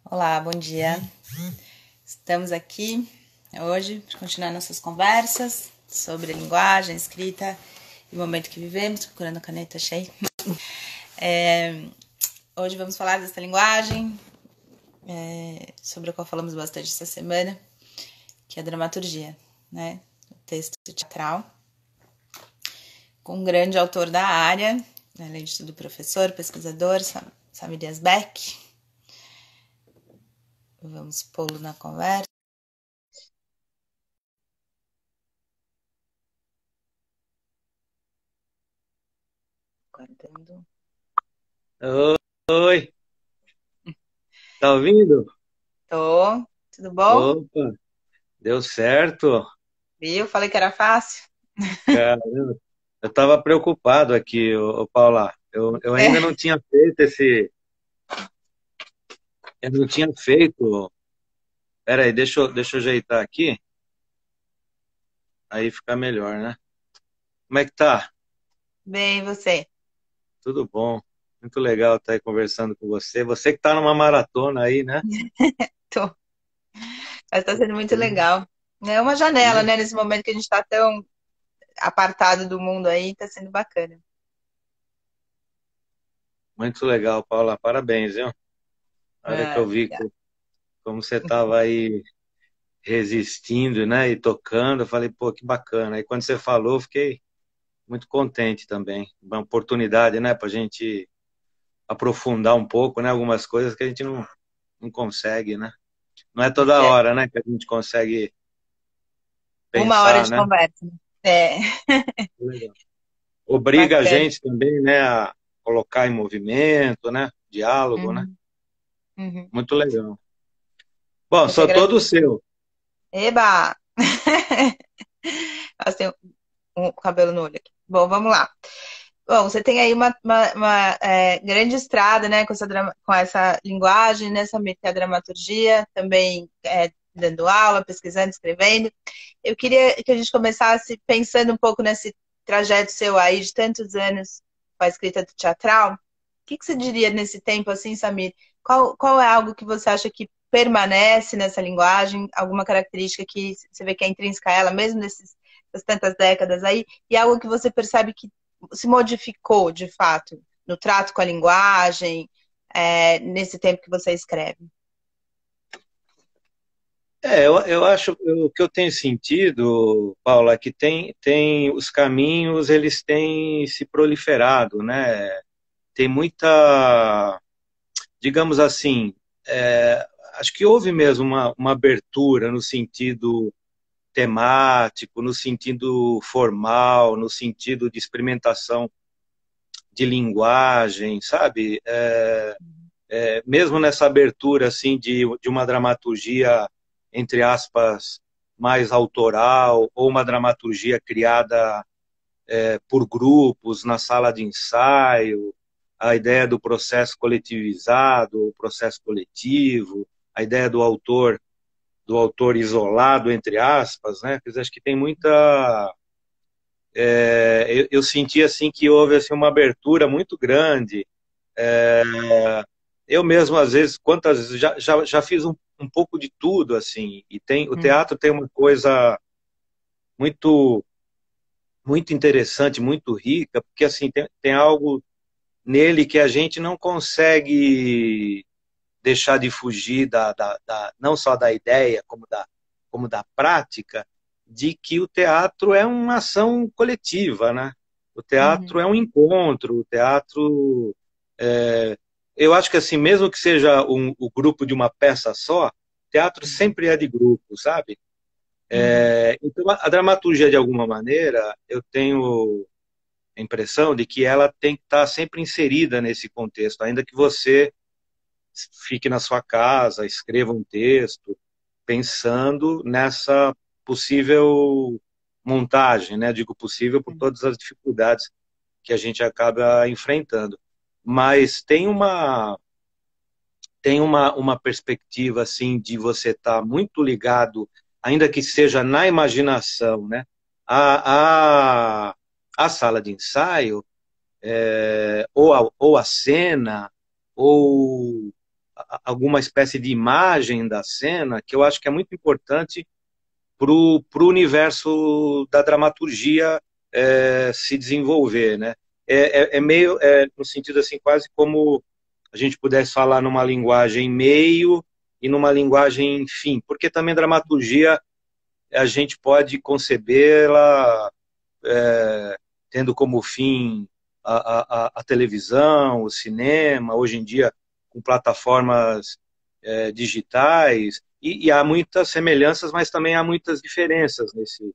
Olá, bom dia. Estamos aqui hoje para continuar nossas conversas sobre linguagem, escrita e o momento que vivemos, procurando a caneta cheia. Hoje vamos falar dessa linguagem, sobre a qual falamos bastante essa semana, que é a dramaturgia, né? O texto teatral, com um grande autor da área, além de tudo professor, pesquisador, Samir Yazbek. Vamos pô-lo na conversa. Guardando. Oi, tá ouvindo? Tô. Tudo bom? Opa, deu certo. Viu? Falei que era fácil. Caramba, eu tava preocupado aqui, ô Paula. Eu ainda É. não tinha feito esse. Eu não tinha feito. Pera aí, deixa eu ajeitar aqui, aí fica melhor, né? Como é que tá? Bem, e você? Tudo bom. Muito legal estar aí conversando com você. Você que tá numa maratona aí, né? Tô. Mas tá sendo muito legal. É uma janela, né? Nesse momento que a gente tá tão apartado do mundo aí, tá sendo bacana. Muito legal, Paula. Parabéns, viu? A hora que eu vi Obrigada. como você tava aí resistindo, né? E tocando, eu falei, pô, que bacana. Aí quando você falou, eu fiquei muito contente também. Uma oportunidade, né, para a gente aprofundar um pouco, né, algumas coisas que a gente não consegue, né? Não é toda É. hora, né, que a gente consegue 1 hora pensar, de né? conversa. É, Legal. Obriga a bacana. gente também, né, a colocar em movimento, né? Diálogo, né? Uhum, uhum. Muito legal. Bom, Eu que sou todo agradeço. seu. Eba! Assim, um cabelo no olho aqui. Bom, vamos lá. Bom, você tem aí uma grande estrada, né, com essa linguagem, nessa dramaturgia, também dando aula, pesquisando, escrevendo. Eu queria que a gente começasse pensando um pouco nesse trajeto seu aí de tantos anos com a escrita teatral. O que você diria nesse tempo assim, Samir? Qual é algo que você acha que permanece nessa linguagem? Alguma característica que você vê que é intrínseca a ela, mesmo nessas tantas décadas aí? E algo que você percebe que se modificou, de fato, no trato com a linguagem, nesse tempo que você escreve? Eu acho o que eu tenho sentido, Paula, é que tem os caminhos, eles têm se proliferado, né? Tem muita, digamos assim, acho que houve mesmo uma abertura no sentido temático, no sentido formal, no sentido de experimentação de linguagem, sabe? Mesmo nessa abertura assim de uma dramaturgia, entre aspas, mais autoral, ou uma dramaturgia criada por grupos na sala de ensaio, a ideia do processo coletivizado, o processo coletivo, a ideia do autor isolado, entre aspas, né? Quer dizer, acho que tem muita. Eu senti assim que houve assim, uma abertura muito grande. Eu mesmo, às vezes, quantas vezes, já fiz um pouco de tudo, assim, e o Uhum, teatro tem uma coisa muito, muito interessante, muito rica, porque assim, tem algo nele que a gente não consegue deixar de fugir não só da ideia, como da prática, de que o teatro é uma ação coletiva, né? O teatro uhum, é um encontro, o teatro. É, eu acho que assim, mesmo que seja o grupo de uma peça só, teatro uhum, sempre é de grupo, sabe? uhum, Então, a dramaturgia, de alguma maneira, eu tenho a impressão de que ela tem que estar sempre inserida nesse contexto, ainda que você fique na sua casa, escreva um texto, pensando nessa possível montagem, né? Digo possível por uhum, todas as dificuldades que a gente acaba enfrentando. Mas uma perspectiva assim de você estar muito ligado, ainda que seja na imaginação, né? A sala de ensaio, ou a cena, ou alguma espécie de imagem da cena que eu acho que é muito importante para o universo da dramaturgia se desenvolver, né? É meio, no sentido assim, quase como a gente pudesse falar numa linguagem meio e numa linguagem fim, porque também dramaturgia a gente pode concebê-la tendo como fim a televisão, o cinema, hoje em dia com plataformas digitais, e há muitas semelhanças, mas também há muitas diferenças nesse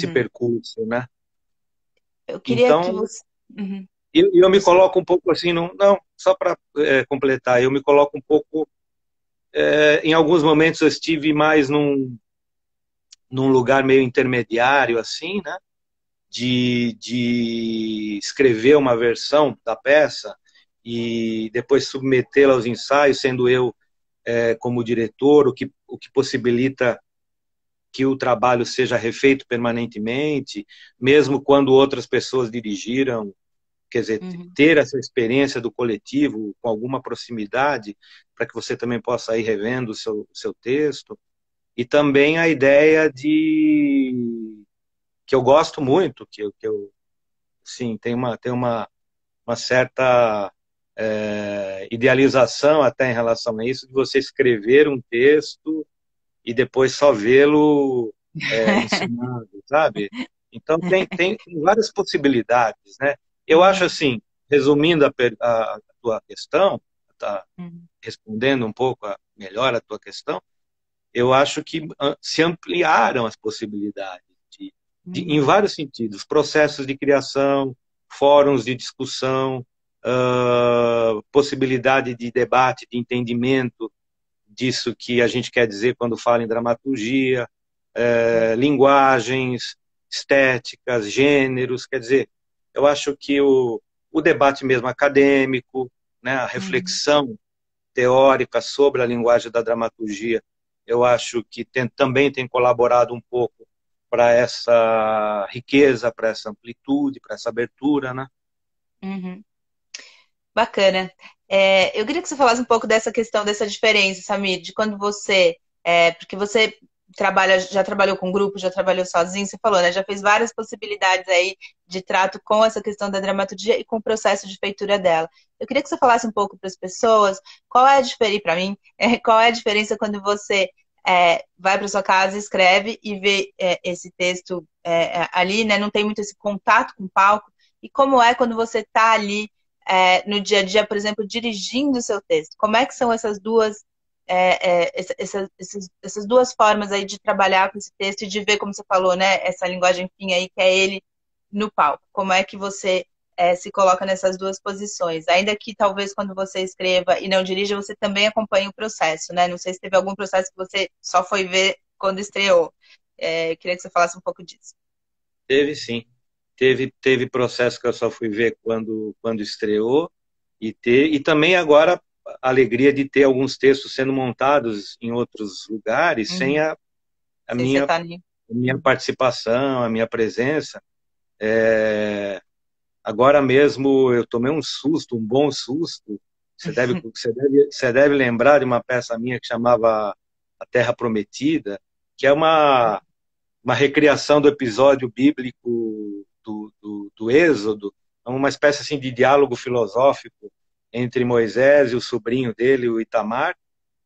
Uhum. percurso, né? Eu queria que Então, você. Uhum. eu me Desculpa. coloco um pouco assim, não só para completar, eu me coloco um pouco, em alguns momentos eu estive mais num lugar meio intermediário, assim, né? De escrever uma versão da peça e depois submetê-la aos ensaios, sendo eu como diretor, o que possibilita que o trabalho seja refeito permanentemente, mesmo quando outras pessoas dirigiram, quer dizer, Uhum. ter essa experiência do coletivo com alguma proximidade, para que você também possa ir revendo o seu texto, e também a ideia que eu gosto muito, que eu sim, tem uma certa idealização até em relação a isso, de você escrever um texto e depois só vê-lo ensinado, sabe? Então tem várias possibilidades, né? Eu acho Uhum. assim, resumindo a tua questão, tá Uhum. respondendo um pouco melhor a tua questão, eu acho que se ampliaram as possibilidades em Uhum. vários sentidos, processos de criação, fóruns de discussão, possibilidade de debate, de entendimento disso que a gente quer dizer quando fala em dramaturgia, linguagens, estéticas, gêneros, quer dizer, eu acho que o debate mesmo acadêmico, né, a Uhum. reflexão teórica sobre a linguagem da dramaturgia, eu acho que também tem colaborado um pouco para essa riqueza, para essa amplitude, para essa abertura, né? Uhum. Bacana. Eu queria que você falasse um pouco dessa questão, dessa diferença, Samir, de quando você. Porque você já trabalhou com grupo, já trabalhou sozinho, você falou, né? Já fez várias possibilidades aí de trato com essa questão da dramaturgia e com o processo de feitura dela. Eu queria que você falasse um pouco para as pessoas qual é a diferença, para mim, qual é a diferença quando você vai para sua casa, escreve e vê esse texto ali, né? Não tem muito esse contato com o palco, e como é quando você está ali no dia a dia, por exemplo, dirigindo o seu texto? Como é que são essas duas formas aí de trabalhar com esse texto e de ver, como você falou, né, essa linguagem fim aí, que é ele no palco? Como é que você se coloca nessas duas posições? Ainda que talvez quando você escreva e não dirija, você também acompanhe o processo, né? Não sei se teve algum processo que você só foi ver quando estreou. Queria que você falasse um pouco disso. Teve sim. Teve processo que eu só fui ver quando estreou, e também agora a alegria de ter alguns textos sendo montados em outros lugares sem Uhum. a Sei se você minha, tá ali. a minha participação, a minha presença. Agora mesmo eu tomei um susto, um bom susto. Você deve lembrar de uma peça minha que chamava A Terra Prometida, que é uma recriação do episódio bíblico do Êxodo, uma espécie assim de diálogo filosófico entre Moisés e o sobrinho dele, o Itamar,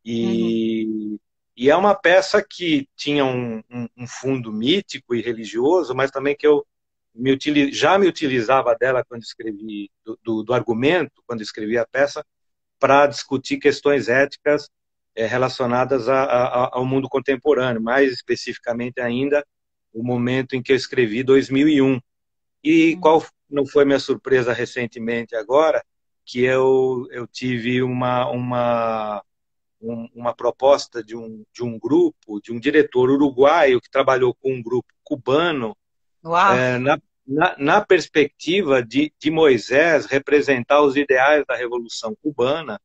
Uhum. e é uma peça que tinha um fundo mítico e religioso, mas também que eu já me utilizava dela quando escrevi, do argumento, quando escrevi a peça, para discutir questões éticas relacionadas ao mundo contemporâneo, mais especificamente ainda o momento em que eu escrevi 2001. E Uhum. qual não foi minha surpresa recentemente agora, que eu tive uma proposta de um grupo, de um diretor uruguaio que trabalhou com um grupo cubano, Uau! na perspectiva de Moisés representar os ideais da Revolução Cubana,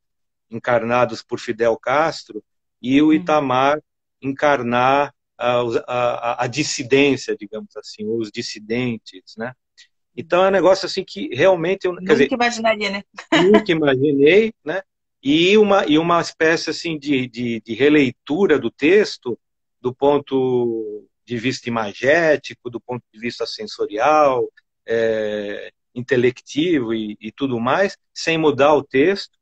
encarnados por Fidel Castro, e o Uhum. Itamar encarnar a dissidência, digamos assim, ou os dissidentes, né? Então é um negócio assim que realmente, quer dizer, Nunca imaginaria, né? nunca imaginei, né? e uma espécie assim de releitura do texto do ponto de vista imagético, do ponto de vista sensorial, intelectivo e tudo mais, sem mudar o texto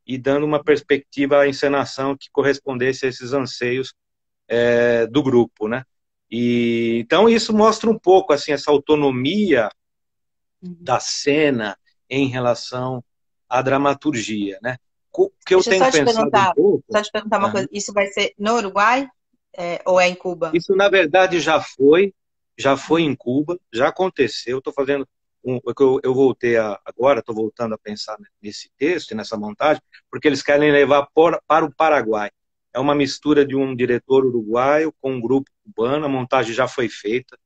e dando uma perspectiva à encenação que correspondesse a esses anseios do grupo, né? E então isso mostra um pouco assim essa autonomia Uhum. da cena em relação à dramaturgia, né? O que eu Deixa eu tenho pensado um pouco, só te perguntar uma né? coisa. Isso vai ser no Uruguai, ou é em Cuba? Isso na verdade já foi em Cuba, já aconteceu. Estou fazendo eu voltei agora, estou voltando a pensar nesse texto e nessa montagem, porque eles querem levar para o Paraguai. É uma mistura de um diretor uruguaio com um grupo cubano. A montagem já foi feita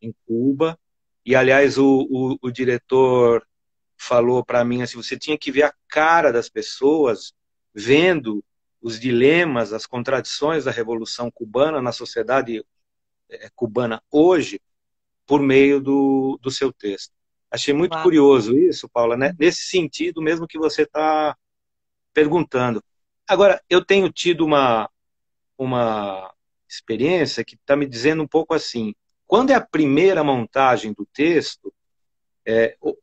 em Cuba. E, aliás, o diretor falou para mim assim, você tinha que ver a cara das pessoas vendo os dilemas, as contradições da Revolução Cubana na sociedade cubana hoje, por meio do seu texto. Achei muito Uau. curioso isso, Paula, né? Nesse sentido mesmo que você está perguntando. Agora, eu tenho tido uma experiência que está me dizendo um pouco assim, quando é a primeira montagem do texto,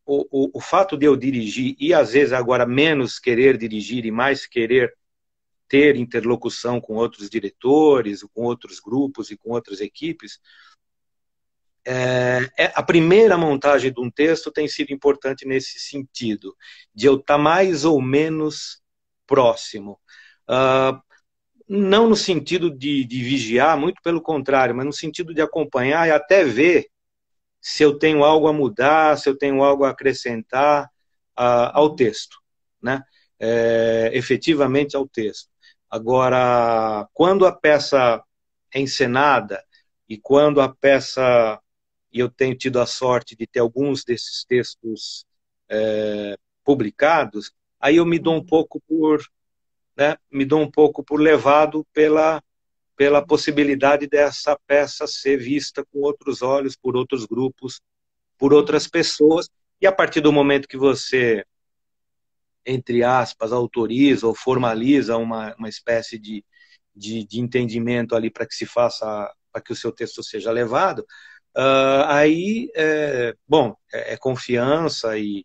o fato de eu dirigir, e às vezes agora menos querer dirigir e mais querer ter interlocução com outros diretores, com outros grupos e com outras equipes, a primeira montagem de um texto tem sido importante nesse sentido, de eu estar mais ou menos próximo. Não no sentido de vigiar, muito pelo contrário, mas no sentido de acompanhar e até ver se eu tenho algo a mudar, se eu tenho algo a acrescentar ao texto, né? Efetivamente ao texto. Agora, quando a peça é encenada e quando a peça, e eu tenho tido a sorte de ter alguns desses textos publicados, aí eu me dou um pouco me dou um pouco por levado pela possibilidade dessa peça ser vista com outros olhos, por outros grupos, por outras pessoas, e a partir do momento que você, entre aspas, autoriza ou formaliza uma espécie de entendimento ali para que se faça, para que o seu texto seja levado, aí, bom, confiança e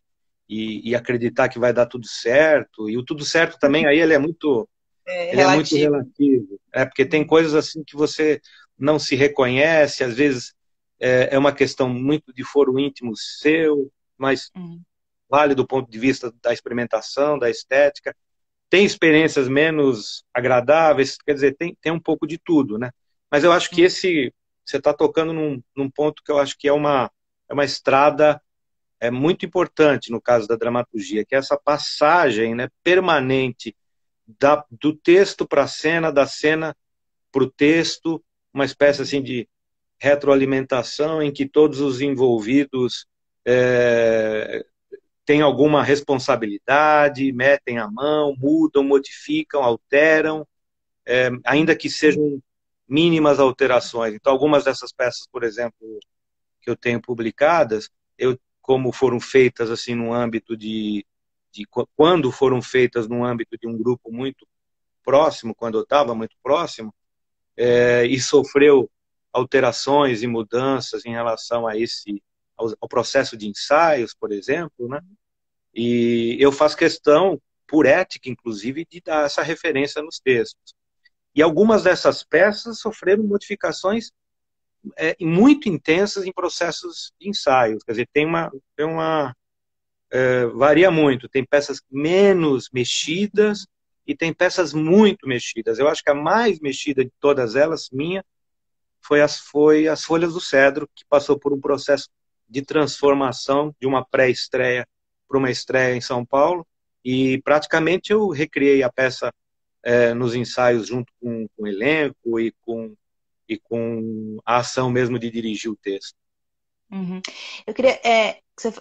acreditar que vai dar tudo certo, e o tudo certo também, aí ele é muito Relativo. relativo, porque tem coisas assim que você não se reconhece, às vezes é uma questão muito de foro íntimo seu, mas Uhum. vale do ponto de vista da experimentação, da estética. Tem experiências menos agradáveis, quer dizer, tem um pouco de tudo, né? Mas eu acho que você está tocando num ponto que eu acho que é uma estrada muito importante no caso da dramaturgia, que é essa passagem, né, permanente do texto para a cena, da cena para o texto, uma espécie assim de retroalimentação em que todos os envolvidos têm alguma responsabilidade, metem a mão, mudam, modificam, alteram, ainda que sejam mínimas alterações. Então, algumas dessas peças, por exemplo, que eu tenho publicadas, como foram feitas assim no âmbito quando foram feitas no âmbito de um grupo muito próximo, quando eu estava muito próximo, e sofreu alterações e mudanças em relação ao processo de ensaios, por exemplo, né? E eu faço questão, por ética, inclusive, de dar essa referência nos textos. E algumas dessas peças sofreram modificações muito intensas em processos de ensaios. Quer dizer, varia muito. Tem peças menos mexidas e tem peças muito mexidas. Eu acho que a mais mexida de todas elas, minha, foi as Folhas do Cedro, que passou por um processo de transformação de uma pré-estreia para uma estreia em São Paulo, e praticamente eu recriei a peça nos ensaios junto com o elenco e com a ação mesmo de dirigir o texto. Uhum. Eu queria que você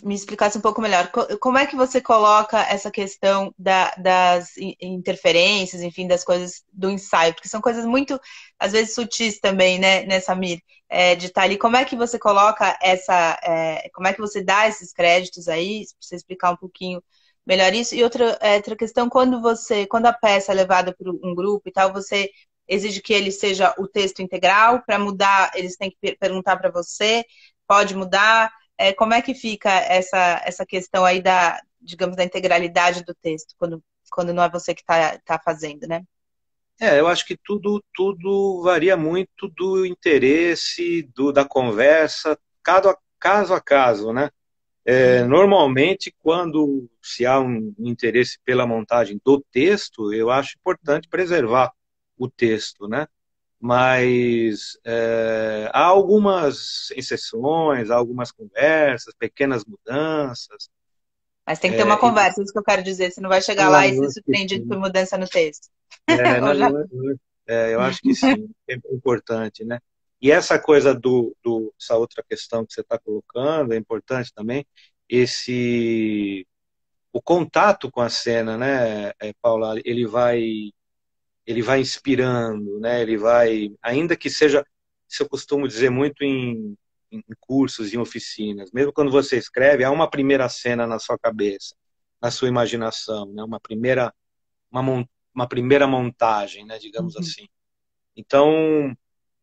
me explicasse um pouco melhor. Como é que você coloca essa questão das interferências, enfim, das coisas do ensaio? Porque são coisas muito, às vezes, sutis também, né, Samir, de estar ali. Como é que você coloca como é que você dá esses créditos aí? Se você explicar um pouquinho melhor isso. E outra questão, quando a peça é levada por um grupo e tal, você exige que ele seja o texto integral. Para mudar, eles têm que perguntar para você, pode mudar. Como é que fica essa questão aí digamos, da integralidade do texto, quando não é você que está fazendo, né? Eu acho que tudo varia muito do interesse, da conversa, caso a caso, né? Uhum. Normalmente, quando se há um interesse pela montagem do texto, eu acho importante preservar o texto, né? Mas há algumas exceções, há algumas conversas, pequenas mudanças. Mas tem que ter uma E, conversa, isso que eu quero dizer. Você não vai chegar lá e eu ser acho que surpreendido por sim. mudança no texto. Ou Não, já... eu acho que sim, é importante, né? E essa coisa essa outra questão que você está colocando é importante também, o contato com a cena, né, Paula, ele vai inspirando, né, ainda que seja, isso eu costumo dizer muito em cursos, em oficinas, mesmo quando você escreve, há uma primeira cena na sua cabeça, na sua imaginação, né, uma primeira montagem, né, digamos Uhum. assim. Então,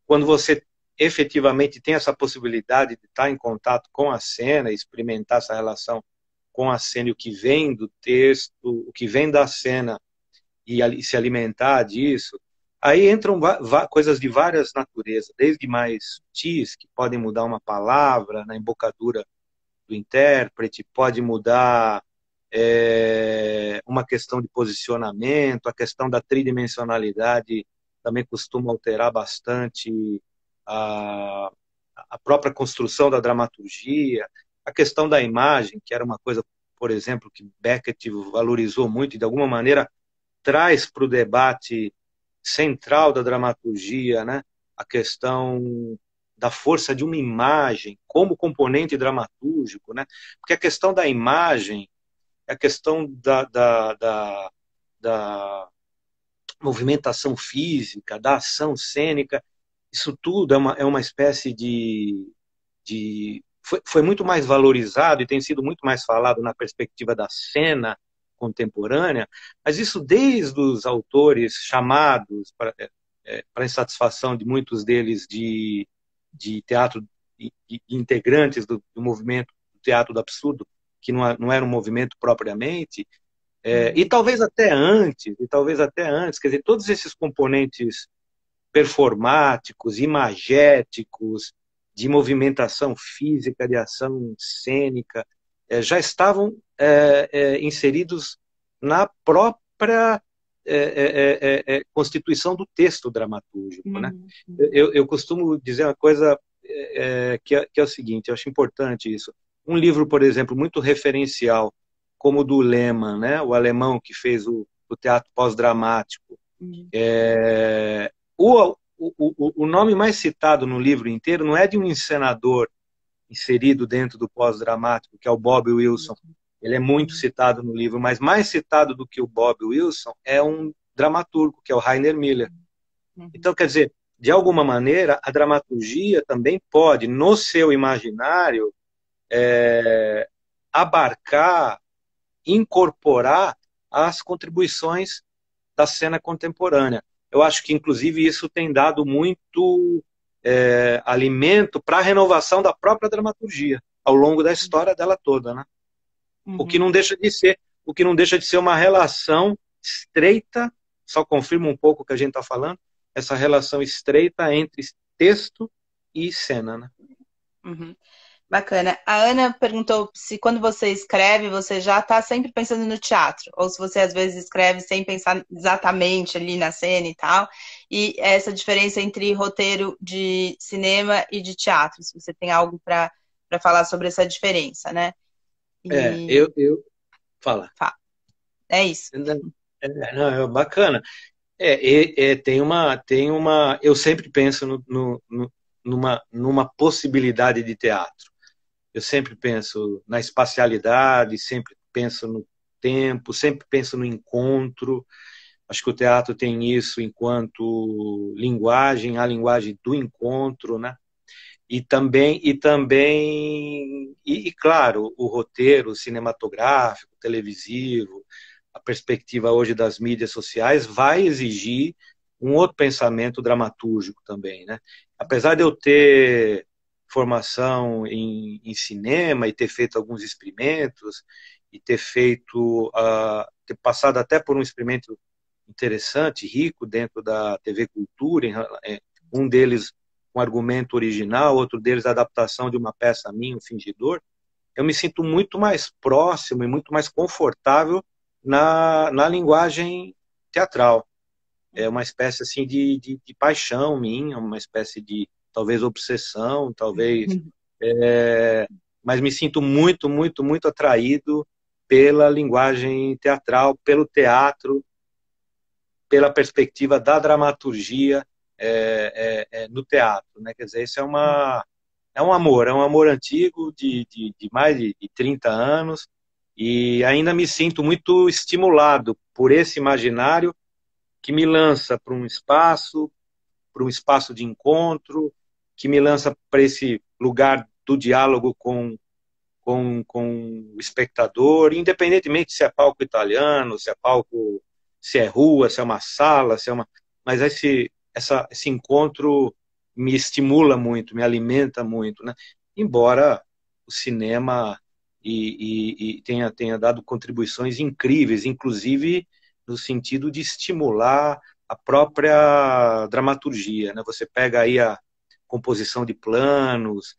quando você efetivamente tem essa possibilidade de estar em contato com a cena, experimentar essa relação com a cena e o que vem do texto, o que vem da cena e se alimentar disso, aí entram coisas de várias naturezas, desde mais sutis, que podem mudar uma palavra na embocadura do intérprete, pode mudar uma questão de posicionamento, a questão da tridimensionalidade também costuma alterar bastante a, a própria construção da dramaturgia, a questão da imagem, que era uma coisa, por exemplo, que Beckett valorizou muito e de alguma maneira traz para o debate central da dramaturgia, né, a questão da força de uma imagem como componente dramatúrgico, né? Porque a questão da imagem, a questão da movimentação física, da ação cênica, isso tudo é uma espécie foi muito mais valorizado e tem sido muito mais falado na perspectiva da cena contemporânea, mas isso desde os autores chamados para insatisfação de muitos deles de teatro, de integrantes do movimento do teatro do absurdo, que não era um movimento propriamente, Uhum. e talvez até antes, quer dizer, todos esses componentes performáticos, imagéticos, de movimentação física, de ação cênica, já estavam inseridos na própria constituição do texto dramatúrgico, né? Uhum. Eu costumo dizer uma coisa que é o seguinte, eu acho importante isso. Um livro, por exemplo, muito referencial, como o do Lehmann, né? O alemão que fez o teatro pós-dramático, Uhum. o nome mais citado no livro inteiro não é de um encenador inserido dentro do pós-dramático, que é o Bob Wilson. Ele é muito Uhum. citado no livro, mas mais citado do que o Bob Wilson é um dramaturgo, que é o Rainer Miller. Uhum. Então, quer dizer, de alguma maneira, a dramaturgia também pode, no seu imaginário, abarcar, incorporar as contribuições da cena contemporânea. Eu acho que, inclusive, isso tem dado muito alimento para a renovação da própria dramaturgia ao longo da história dela toda, né? O que Uhum. não deixa de ser, o que não deixa de ser uma relação estreita, só confirma um pouco o que a gente está falando, essa relação estreita entre texto e cena, né? Uhum. Bacana. A Ana perguntou se quando você escreve, você já está sempre pensando no teatro, ou se você às vezes escreve sem pensar exatamente ali na cena e tal. E essa diferença entre roteiro de cinema e de teatro, se você tem algo para falar sobre essa diferença, né? E Eu fala. tá, é isso. Não, é bacana. Eu sempre penso numa possibilidade de teatro. Eu sempre penso na espacialidade, sempre penso no tempo, sempre penso no encontro. Acho que o teatro tem isso enquanto linguagem, a linguagem do encontro, né? claro, o roteiro cinematográfico, televisivo, a perspectiva hoje das mídias sociais vai exigir um outro pensamento dramatúrgico também, né? Apesar de eu ter formação em cinema e ter feito alguns experimentos e ter passado até por um experimento interessante, rico dentro da TV Cultura, um deles um argumento original, outro deles a adaptação de uma peça minha, O Fingidor, eu me sinto muito mais próximo e muito mais confortável na linguagem teatral. É uma espécie assim de paixão minha, uma espécie de talvez obsessão, talvez, é, mas me sinto muito, muito, muito atraído pela linguagem teatral, pelo teatro, pela perspectiva da dramaturgia no teatro, né? Quer dizer, isso é um amor antigo de mais de 30 anos, e ainda me sinto muito estimulado por esse imaginário que me lança para um espaço de encontro, que me lança para esse lugar do diálogo com o espectador, independentemente se é palco italiano, se é rua, se é uma sala, se é uma... Mas esse encontro me estimula muito, me alimenta muito, né? Embora o cinema tenha dado contribuições incríveis, inclusive no sentido de estimular a própria dramaturgia, né? Você pega aí a composição de planos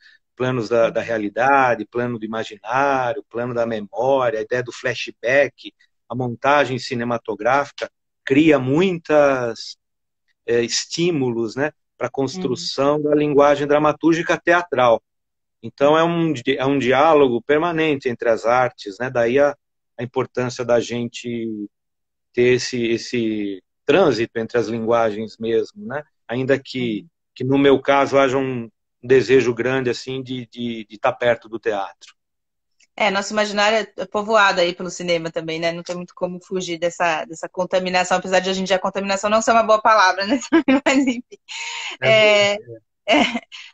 da realidade, plano do imaginário, plano da memória, a ideia do flashback, a montagem cinematográfica cria muitos estímulos, né, para a construção da linguagem dramatúrgica teatral. Então é um diálogo permanente entre as artes, né? Daí a importância da gente ter esse trânsito entre as linguagens mesmo, né? Ainda que no meu caso haja um desejo grande assim de estar perto do teatro. Nosso imaginário é povoado aí pelo cinema também, né? Não tem muito como fugir dessa contaminação, apesar de hoje em dia a contaminação não ser uma boa palavra, né? Mas enfim. É, é,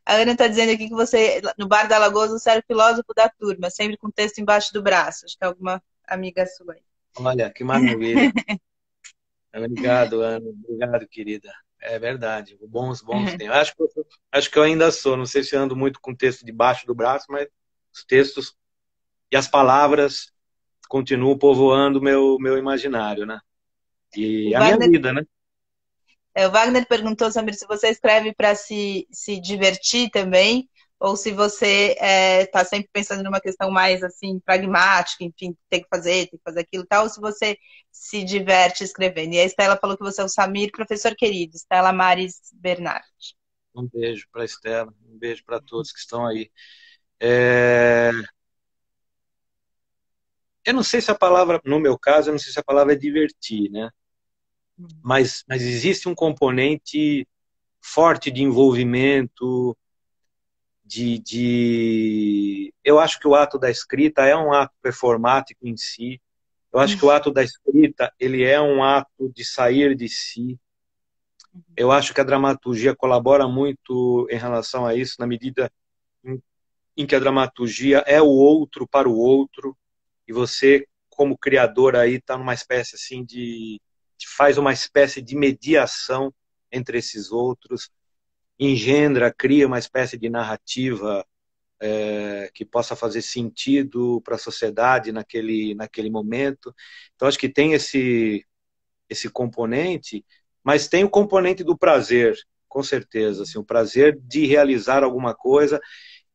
a Ana está dizendo aqui que você, no Bar da Lagoa, você era o filósofo da turma, sempre com texto embaixo do braço. Acho que é alguma amiga sua aí. Olha, que maravilha. Obrigado, Ana. Obrigado, querida. É verdade. Bons tempos. Acho que eu ainda sou. Não sei se ando muito com texto debaixo do braço, mas os textos e as palavras continuam povoando meu imaginário, né? E O a minha Wagner, vida, né? o Wagner perguntou sobre se você escreve para se divertir também, ou se você está sempre pensando numa questão mais assim pragmática, enfim, tem que fazer aquilo e tal, ou se você se diverte escrevendo. E a Estela falou que você é o Samir, professor querido, Estela Maris Bernardi. Um beijo para a Estela, um beijo para todos que estão aí. É... Eu não sei se a palavra, no meu caso, eu não sei se a palavra é divertir, né? Mas existe um componente forte de envolvimento, Eu acho que o ato da escrita é um ato performático em si. Eu acho que o ato da escrita, ele é um ato de sair de si. Eu acho que a dramaturgia colabora muito em relação a isso, na medida em que a dramaturgia é o outro para o outro, e você, como criador, aí está numa espécie assim faz uma espécie de mediação entre esses outros, cria uma espécie de narrativa que possa fazer sentido para a sociedade naquele momento. Então, acho que tem esse componente, mas tem o componente do prazer, com certeza, assim, o prazer de realizar alguma coisa.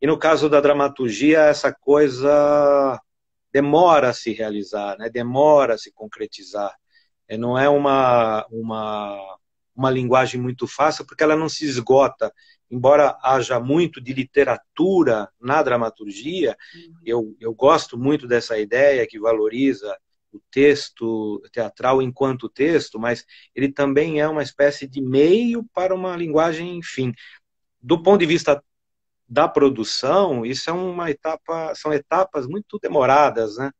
E no caso da dramaturgia, essa coisa demora a se realizar, né? Demora a se concretizar. Não é uma linguagem muito fácil, porque ela não se esgota. Embora haja muito de literatura na dramaturgia, eu gosto muito dessa ideia que valoriza o texto teatral enquanto texto, mas ele também é uma espécie de meio para uma linguagem, enfim. Do ponto de vista da produção, isso é uma etapa, são etapas muito demoradas, né?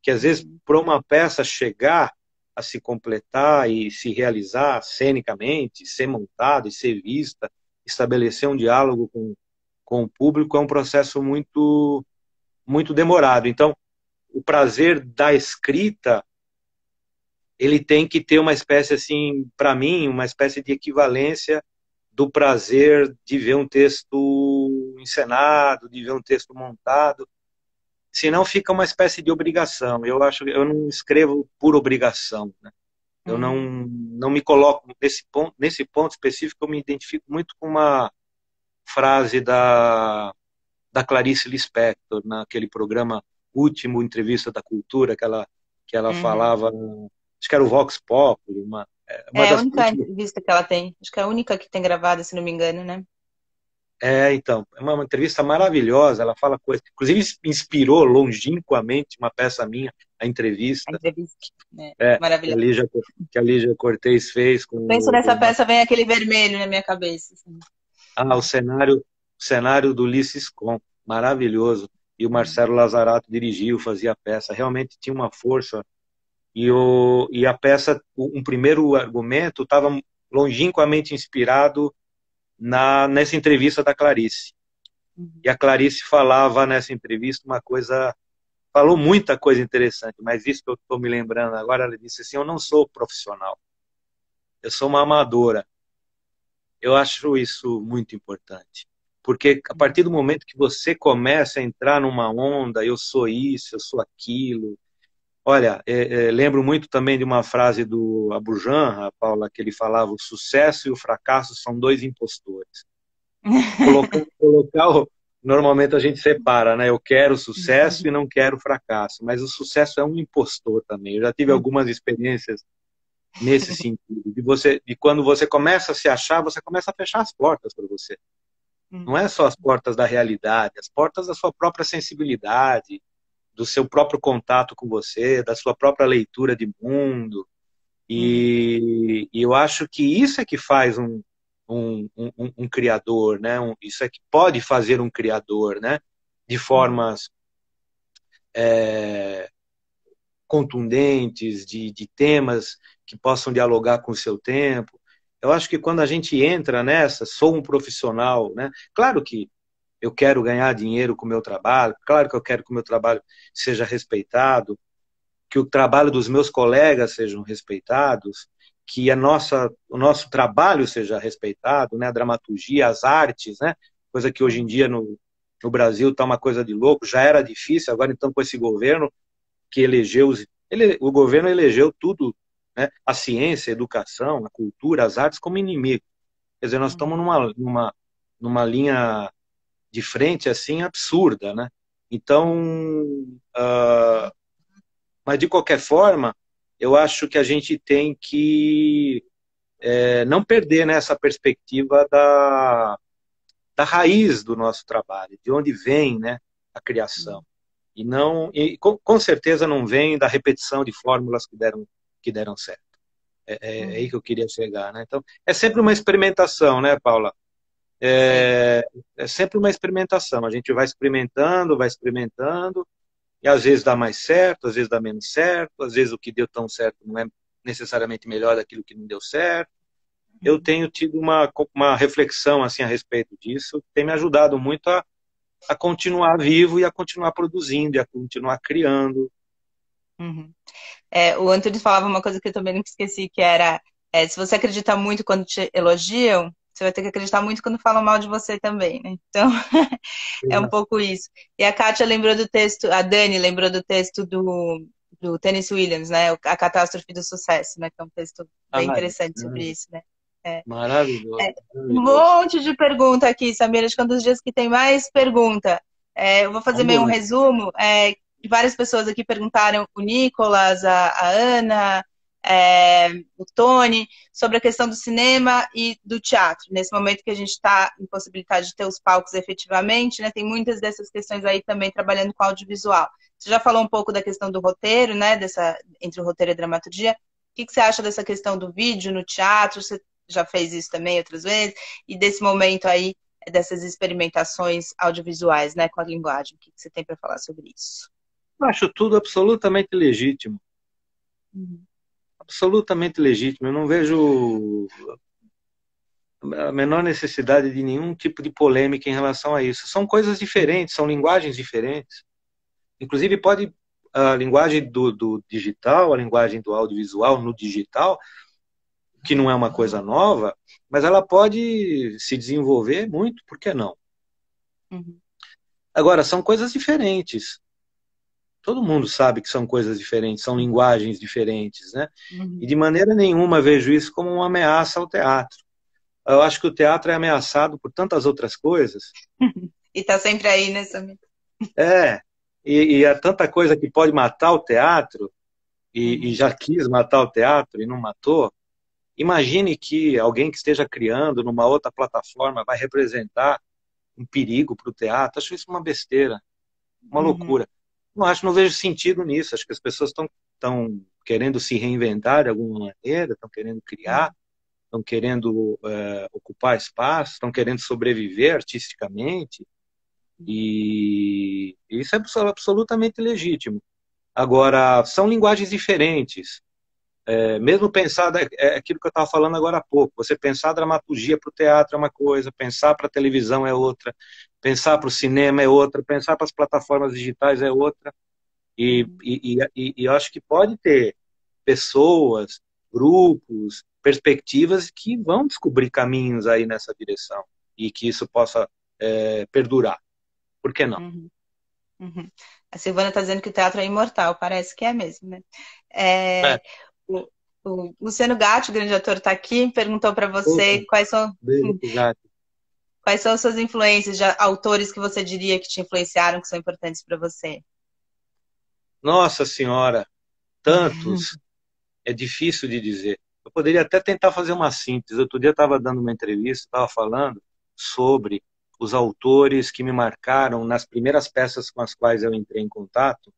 Que às vezes para uma peça chegar a se completar e se realizar cenicamente, ser montada e ser vista, estabelecer um diálogo com o público é um processo muito, muito demorado. Então, o prazer da escrita, ele tem que ter uma espécie, assim, para mim, uma espécie de equivalência do prazer de ver um texto encenado, de ver um texto montado. Senão fica uma espécie de obrigação. Eu acho que eu não escrevo por obrigação, né? Eu não me coloco nesse ponto específico, eu me identifico muito com uma frase da Clarice Lispector, naquele programa Último Entrevista da Cultura, que ela Uhum. falava, acho que era o Vox Populi, uma É a das única últimas. entrevista que ela tem. Acho que é a única que tem gravada, se não me engano, né? Então, é uma entrevista maravilhosa, ela fala coisas, inclusive inspirou longínquamente uma peça minha, a A entrevista, entrevista. É, que maravilhosa. Que a Lígia Cortez fez com Penso nessa o peça, vem aquele vermelho na minha cabeça. Assim. o cenário do Ulisses Com, maravilhoso. E o Uhum. Marcelo Lazarato dirigiu, fazia a peça. Realmente tinha uma força. E a peça, um primeiro argumento, estava longínquamente inspirado nessa entrevista da Clarice. Uhum. E a Clarice falava nessa entrevista uma coisa, falou muita coisa interessante, mas isso que eu estou me lembrando agora, ela disse assim: eu não sou profissional, eu sou uma amadora. Eu acho isso muito importante. Porque a partir do momento que você começa a entrar numa onda, eu sou isso, eu sou aquilo. Olha, lembro muito também de uma frase do Abu Janra, Paula, que ele falava: o sucesso e o fracasso são dois impostores. Normalmente a gente separa, né? Eu quero sucesso e não quero fracasso, mas o sucesso é um impostor também. Eu já tive algumas experiências nesse sentido, de quando você começa a se achar, você começa a fechar as portas para você. Não é só as portas da realidade, as portas da sua própria sensibilidade, do seu próprio contato com você, da sua própria leitura de mundo. E eu acho que isso é que faz um criador, né? Isso é que pode fazer um criador, né? De formas contundentes, de temas que possam dialogar com o seu tempo. Eu acho que quando a gente entra nessa, sou um profissional, né? Claro que eu quero ganhar dinheiro com o meu trabalho, claro que eu quero que o meu trabalho seja respeitado, que o trabalho dos meus colegas sejam respeitados, que o nosso trabalho seja respeitado, né? A dramaturgia, as artes, né? Coisa que hoje em dia no Brasil está uma coisa de louco, já era difícil, agora então com esse governo que elegeu, o governo elegeu tudo, né? A ciência, a educação, a cultura, as artes como inimigo. Quer dizer, nós estamos numa linha de frente assim absurda, né? Então, uh, mas de qualquer forma, eu acho que a gente tem que não perder nessa perspectiva da raiz do nosso trabalho, de onde vem, né, a criação. E não, com certeza não vem da repetição de fórmulas que deram certo. É aí que eu queria chegar, né? Então, é sempre uma experimentação, né, Paula? Sim. É sempre uma experimentação. A gente vai experimentando, e às vezes dá mais certo, às vezes dá menos certo, às vezes o que deu tão certo não é necessariamente melhor daquilo que não deu certo. Eu tenho tido uma reflexão assim a respeito disso, que tem me ajudado muito a continuar vivo e a continuar produzindo, e a continuar criando. Uhum. O Anthony falava uma coisa que eu também nunca esqueci, que era se você acredita muito quando te elogiam, você vai ter que acreditar muito quando falam mal de você também, né? Então, é um pouco isso. E a Kátia lembrou do texto, a Dani lembrou do texto do Tennessee Williams, né? A Catástrofe do Sucesso, né? Que é um texto bem Ah, interessante sobre isso, né? É. maravilhoso, Um maravilhoso. monte de pergunta aqui, Samira. Acho que é um dos dias que tem mais pergunta. Eu vou fazer Vamos meio um lá. resumo. Várias pessoas aqui perguntaram, o Nicolas, a Ana, o Tony, sobre a questão do cinema e do teatro. Nesse momento que a gente está em possibilidade de ter os palcos efetivamente, né, tem muitas dessas questões aí também trabalhando com audiovisual. Você já falou um pouco da questão do roteiro, né, entre o roteiro e a dramaturgia. O que você acha dessa questão do vídeo no teatro? Você já fez isso também outras vezes? E desse momento aí, dessas experimentações audiovisuais, né, com a linguagem. O que você tem para falar sobre isso? Eu acho tudo absolutamente legítimo. Uhum. Absolutamente legítimo. Eu não vejo. a menor necessidade de nenhum tipo de polêmica em relação a isso. São coisas diferentes, são linguagens diferentes. Inclusive, pode a linguagem do digital, a linguagem do audiovisual no digital, que não é uma coisa nova, mas ela pode se desenvolver muito, por que não? Uhum. Agora, são coisas diferentes. Todo mundo sabe que são coisas diferentes, são linguagens diferentes, né? E Uhum. de maneira nenhuma vejo isso como uma ameaça ao teatro. Eu acho que o teatro é ameaçado por tantas outras coisas. E tá sempre aí, né, Samir? É, e há tanta coisa que pode matar o teatro, e Uhum. já quis matar o teatro e não matou. Imagine que alguém que esteja criando numa outra plataforma vai representar um perigo para o teatro. Acho isso uma besteira, uma Uhum. loucura. Não acho, não vejo sentido nisso. Acho que as pessoas estão querendo se reinventar de alguma maneira, estão querendo criar, Uhum. estão querendo ocupar espaço, estão querendo sobreviver artisticamente, e isso é absolutamente legítimo. Agora, são linguagens diferentes. Mesmo pensar, é aquilo que eu estava falando agora há pouco, você pensar a dramaturgia para o teatro é uma coisa, pensar para a televisão é outra, pensar para o cinema é outra, pensar para as plataformas digitais é outra. Uhum. E eu acho que pode ter pessoas, grupos, perspectivas que vão descobrir caminhos aí nessa direção e que isso possa perdurar. Por que não? Uhum. Uhum. A Silvana está dizendo que o teatro é imortal, parece que é mesmo, né? É, É, o, o Luciano Gatti, o grande ator, está aqui, perguntou para opa, você quais são, beijo pro gato. quais são as suas influências, de autores que você diria que te influenciaram, que são importantes para você. Nossa Senhora, tantos, é difícil de dizer. Eu poderia até tentar fazer uma síntese. Outro dia eu estava dando uma entrevista, estava falando sobre os autores que me marcaram nas primeiras peças com as quais eu entrei em contato.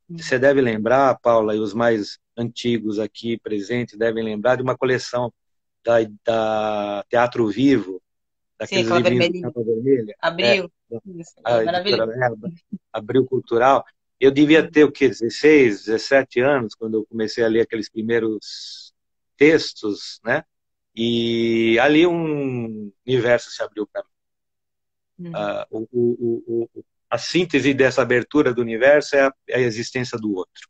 Você deve lembrar, Paula, e os mais antigos aqui presentes devem lembrar de uma coleção da Teatro Vivo, Sim, daqueles aquela livrinhos de vermelhinha. capa vermelha, Abriu. Isso, é a editora maravilhoso. Verba, Abril Cultural. Eu devia ter o quê? 16, 17 anos, quando eu comecei a ler aqueles primeiros textos, né? E ali um universo se abriu para mim. Uhum. A síntese dessa abertura do universo é a existência do outro.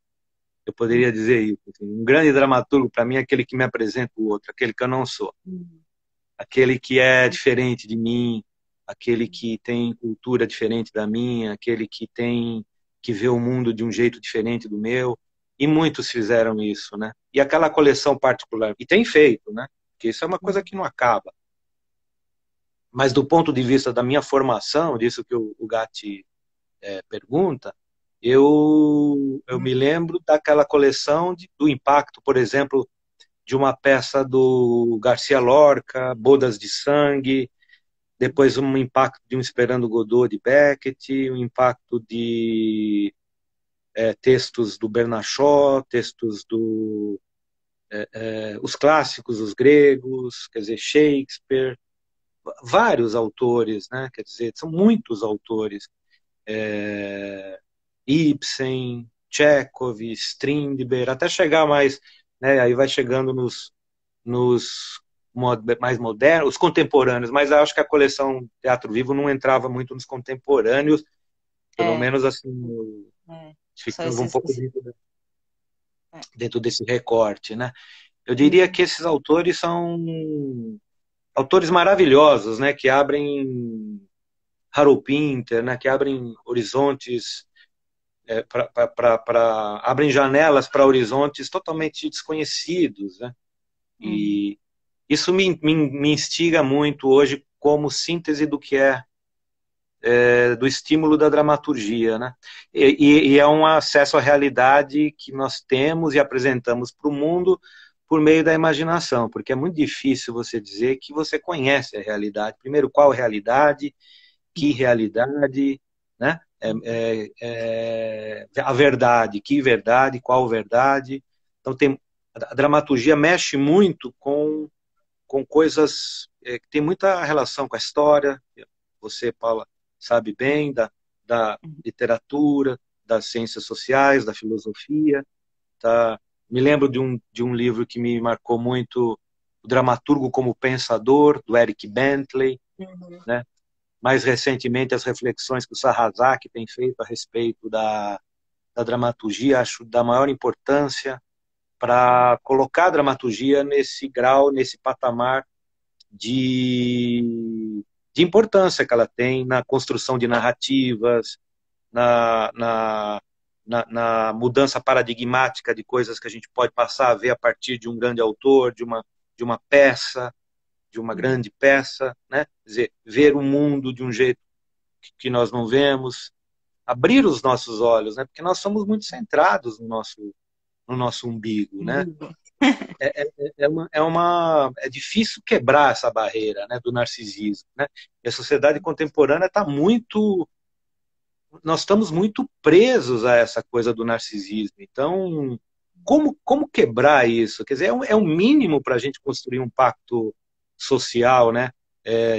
Eu poderia dizer isso. Assim, um grande dramaturgo, para mim, é aquele que me apresenta o outro, aquele que eu não sou. Uhum. Aquele que é diferente de mim, aquele que tem cultura diferente da minha, aquele que vê o mundo de um jeito diferente do meu. E muitos fizeram isso, né? E aquela coleção particular, e tem feito, né? Porque isso é uma coisa Uhum. que não acaba. Mas do ponto de vista da minha formação, disso que o Gatti pergunta, eu me lembro daquela coleção do impacto, por exemplo, de uma peça do Garcia Lorca, Bodas de Sangue, depois um impacto de um Esperando Godot de Beckett, um impacto de textos do Bernard Shaw, textos os clássicos, os gregos, quer dizer, Shakespeare, vários autores, né? Quer dizer, são muitos autores. Ibsen, Chekhov, Strindberg, até chegar mais, né, aí vai chegando nos mais modernos, os contemporâneos, mas acho que a coleção Teatro Vivo não entrava muito nos contemporâneos, pelo É, menos assim, são ficava um esses. pouco dentro desse recorte, né? Eu diria Uhum. que esses autores são autores maravilhosos, né, que abrem Harold Pinter, né, que abrem horizontes abrem janelas para horizontes totalmente desconhecidos, né? Uhum. E isso me instiga muito hoje como síntese do que do estímulo da dramaturgia, né? E é um acesso à realidade que nós temos e apresentamos para o mundo por meio da imaginação, porque é muito difícil você dizer que você conhece a realidade. Primeiro, qual realidade, que realidade, né? A verdade, que verdade, qual verdade. Então, a dramaturgia mexe muito com coisas que tem muita relação com a história. Você, Paula, sabe bem da literatura, das ciências sociais, da filosofia. Tá? Me lembro de um livro que me marcou muito o dramaturgo como pensador, do Eric Bentley, Uhum. né? Mais recentemente, as reflexões que o Sarrazak tem feito a respeito da dramaturgia, acho da maior importância para colocar a dramaturgia nesse grau, nesse patamar de importância que ela tem na construção de narrativas, na, na, na mudança paradigmática de coisas que a gente pode passar a ver a partir de um grande autor, de uma peça, de uma grande peça, né? Quer dizer, ver o mundo de um jeito que nós não vemos, abrir os nossos olhos, né? Porque nós somos muito centrados no nosso umbigo, né? Uhum. É difícil quebrar essa barreira, né, do narcisismo, né? E a sociedade contemporânea está muito, nós estamos muito presos a essa coisa do narcisismo. Então, como quebrar isso? Quer dizer, é um mínimo para a gente construir um pacto social, né,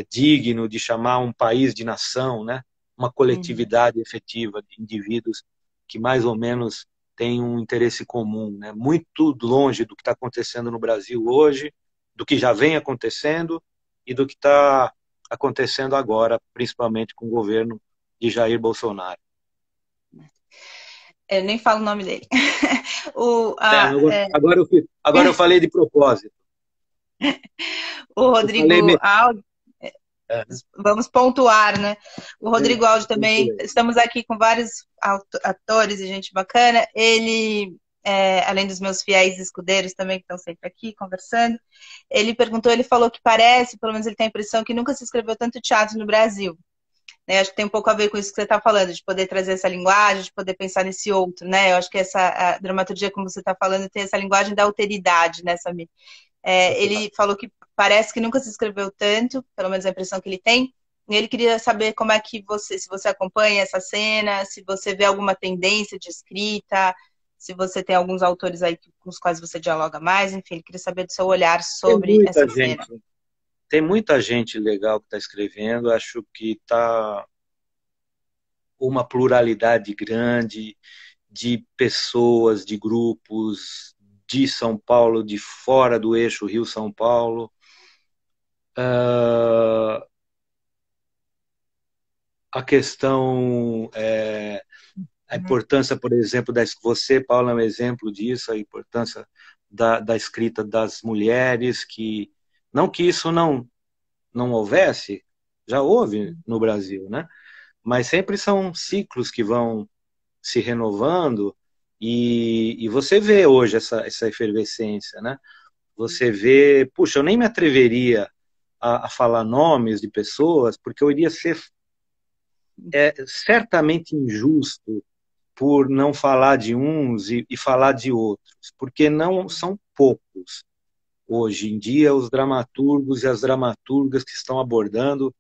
digno de chamar um país de nação, né, uma Uhum. coletividade efetiva de indivíduos que mais ou menos têm um interesse comum, né, muito longe do que está acontecendo no Brasil hoje, do que já vem acontecendo e do que está acontecendo agora, principalmente com o governo de Jair Bolsonaro. Eu nem falo o nome dele. É, agora eu falei de propósito. O Eu falei Rodrigo Aldi, é, vamos pontuar, né? O Rodrigo Aldi também, pontuei. estamos aqui com vários atores e gente bacana. Ele, além dos meus fiéis escudeiros também, que estão sempre aqui conversando, ele perguntou, ele falou que parece, pelo menos ele tem a impressão, que nunca se escreveu tanto teatro no Brasil. Né? Acho que tem um pouco a ver com isso que você está falando, de poder trazer essa linguagem, de poder pensar nesse outro, né? Eu acho que essa a dramaturgia, como você está falando, tem essa linguagem da alteridade, né, Samir? Ele falou que parece que nunca se escreveu tanto, pelo menos a impressão que ele tem. E ele queria saber como é que você, se você acompanha essa cena, se você vê alguma tendência de escrita, se você tem alguns autores aí com os quais você dialoga mais, enfim, ele queria saber do seu olhar Tem sobre essa muita cena. gente, tem muita gente legal que está escrevendo. Acho que está uma pluralidade grande de pessoas, de grupos de São Paulo, de fora do eixo Rio-São Paulo. A questão, a importância, por exemplo, você, Paula, é um exemplo disso, a importância da escrita das mulheres, que não que isso não houvesse, já houve no Brasil, né? Mas sempre são ciclos que vão se renovando e você vê hoje essa efervescência, né? Você vê, puxa, eu nem me atreveria a falar nomes de pessoas, porque eu iria ser certamente injusto por não falar de uns e falar de outros, porque não são poucos hoje em dia os dramaturgos e as dramaturgas que estão abordando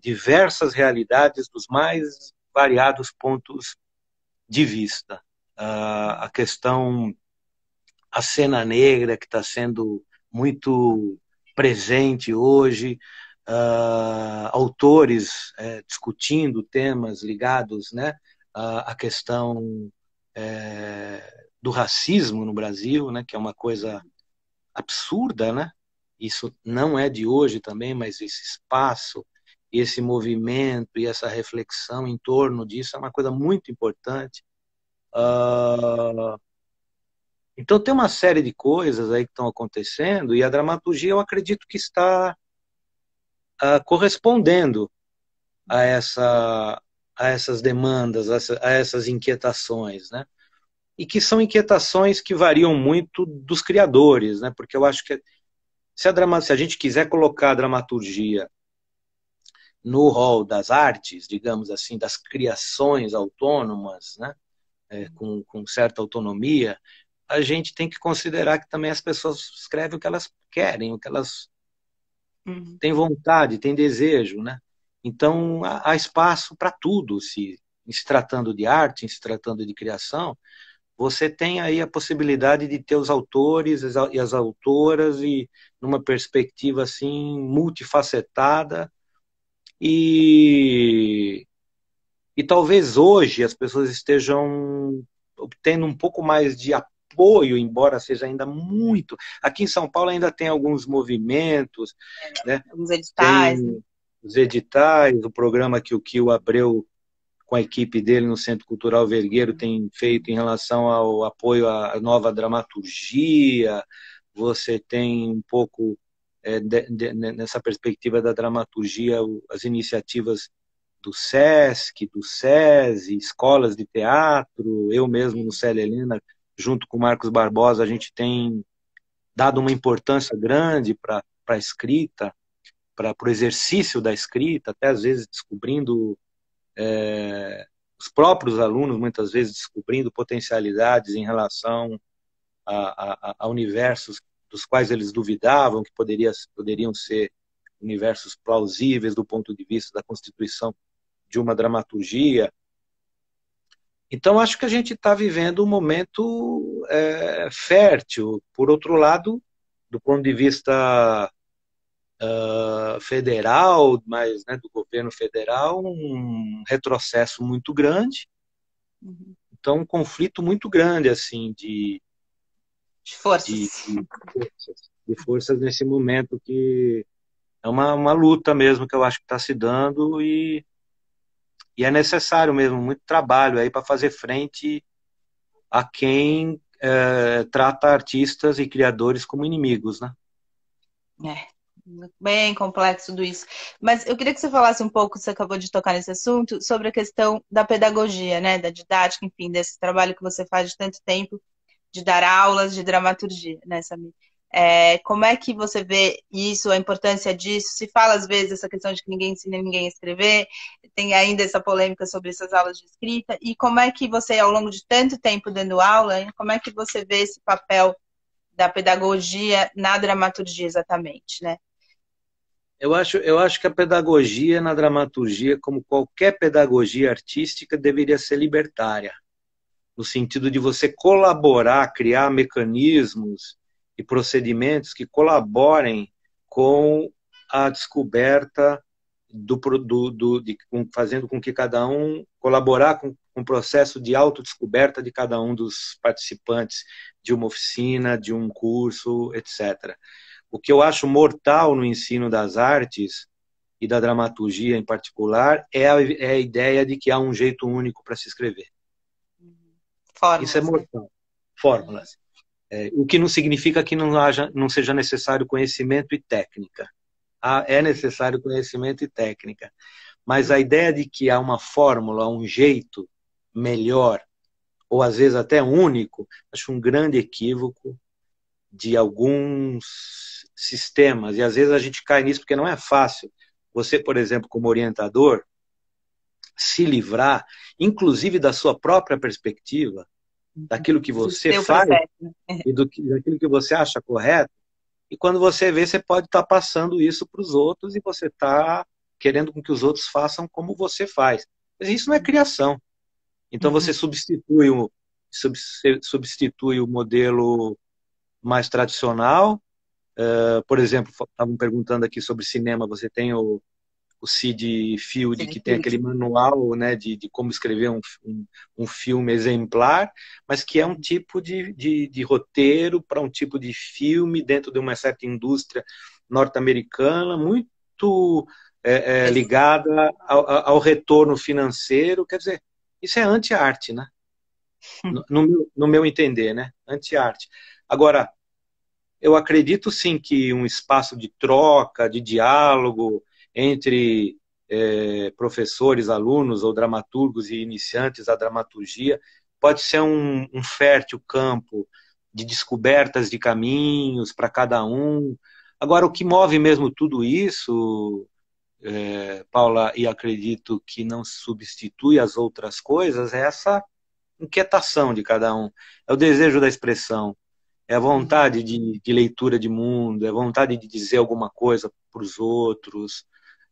diversas realidades dos mais variados pontos de vista. A questão, a cena negra que está sendo muito presente hoje, autores discutindo temas ligados, né, à questão do racismo no Brasil, né, que é uma coisa absurda, né? Isso não é de hoje também, mas esse espaço, esse movimento e essa reflexão em torno disso é uma coisa muito importante. Então tem uma série de coisas aí que estão acontecendo e a dramaturgia eu acredito que está correspondendo a a essas demandas, a essas inquietações, né? E que são inquietações que variam muito dos criadores, né? Porque eu acho que se a gente quiser colocar a dramaturgia no rol das artes, digamos assim, das criações autônomas, né, com certa autonomia, a gente tem que considerar que também as pessoas escrevem o que elas querem, o que elas têm vontade, têm desejo, né? Então há espaço para tudo, se tratando de arte, se tratando de criação. Você tem aí a possibilidade de ter os autores e as autoras e numa perspectiva assim multifacetada e, e talvez hoje as pessoas estejam obtendo um pouco mais de apoio, embora seja ainda muito. Aqui em São Paulo ainda tem alguns movimentos, né? Os editais, né? Tem os editais, o programa que o Kio Abreu, com a equipe dele no Centro Cultural Vergueiro, tem feito em relação ao apoio à nova dramaturgia. Você tem um pouco, nessa perspectiva da dramaturgia, as iniciativas do SESC, do SESI, escolas de teatro. Eu mesmo, no Célia Helena, junto com o Marcos Barbosa, a gente tem dado uma importância grande para a escrita, para o exercício da escrita, até às vezes descobrindo, os próprios alunos, muitas vezes descobrindo potencialidades em relação a universos dos quais eles duvidavam que poderiam ser universos plausíveis do ponto de vista da constituição de uma dramaturgia. Então, acho que a gente está vivendo um momento fértil. Por outro lado, do ponto de vista federal, mas, né, do governo federal, um retrocesso muito grande. Então, um conflito muito grande, assim, de forças. De forças nesse momento, que é uma luta mesmo que eu acho que está se dando, e é necessário mesmo muito trabalho aí para fazer frente a quem trata artistas e criadores como inimigos, né? Bem complexo tudo isso. Mas eu queria que você falasse um pouco, você acabou de tocar nesse assunto, sobre a questão da pedagogia, né, da didática, enfim, desse trabalho que você faz de tanto tempo, de dar aulas de dramaturgia, né, Samir? Como é que você vê isso, a importância disso? Se fala às vezes essa questão de que ninguém ensina ninguém a escrever, tem ainda essa polêmica sobre essas aulas de escrita, e como é que você, ao longo de tanto tempo dando aula, como é que você vê esse papel da pedagogia na dramaturgia exatamente, né? Eu acho que a pedagogia na dramaturgia, como qualquer pedagogia artística, deveria ser libertária, no sentido de você colaborar, criar mecanismos e procedimentos que colaborem com a descoberta fazendo com que cada um, colaborar com o processo de autodescoberta de cada um dos participantes de uma oficina, de um curso, etc. O que eu acho mortal no ensino das artes, e da dramaturgia em particular, é a ideia de que há um jeito único para se escrever. Fórmulas, isso é mortal. Né? Fórmulas. O que não significa que não seja necessário conhecimento e técnica. É necessário conhecimento e técnica. Mas a ideia de que há uma fórmula, um jeito melhor, ou às vezes até único, acho um grande equívoco de alguns sistemas. E às vezes a gente cai nisso porque não é fácil. Você, por exemplo, como orientador, se livrar, inclusive da sua própria perspectiva, daquilo que você faz e daquilo que você acha correto, e quando você vê, você pode estar passando isso para os outros e você está querendo com que os outros façam como você faz. Mas isso não é criação. Então você substitui o modelo mais tradicional. Por exemplo, estavam perguntando aqui sobre cinema, você tem o Sid Field, que tem aquele manual, né, de como escrever um filme exemplar, mas que é um tipo de roteiro para um tipo de filme dentro de uma certa indústria norte-americana, muito ligada ao retorno financeiro. Quer dizer, isso é anti-arte, né? No meu entender, né? Anti-arte. Agora, eu acredito sim que um espaço de troca, de diálogo entre professores, alunos ou dramaturgos e iniciantes da dramaturgia pode ser um fértil campo de descobertas de caminhos para cada um. Agora, o que move mesmo tudo isso, Paula, e acredito que não substitui as outras coisas, é essa inquietação de cada um, é o desejo da expressão, é a vontade de leitura de mundo, é a vontade de dizer alguma coisa para os outros,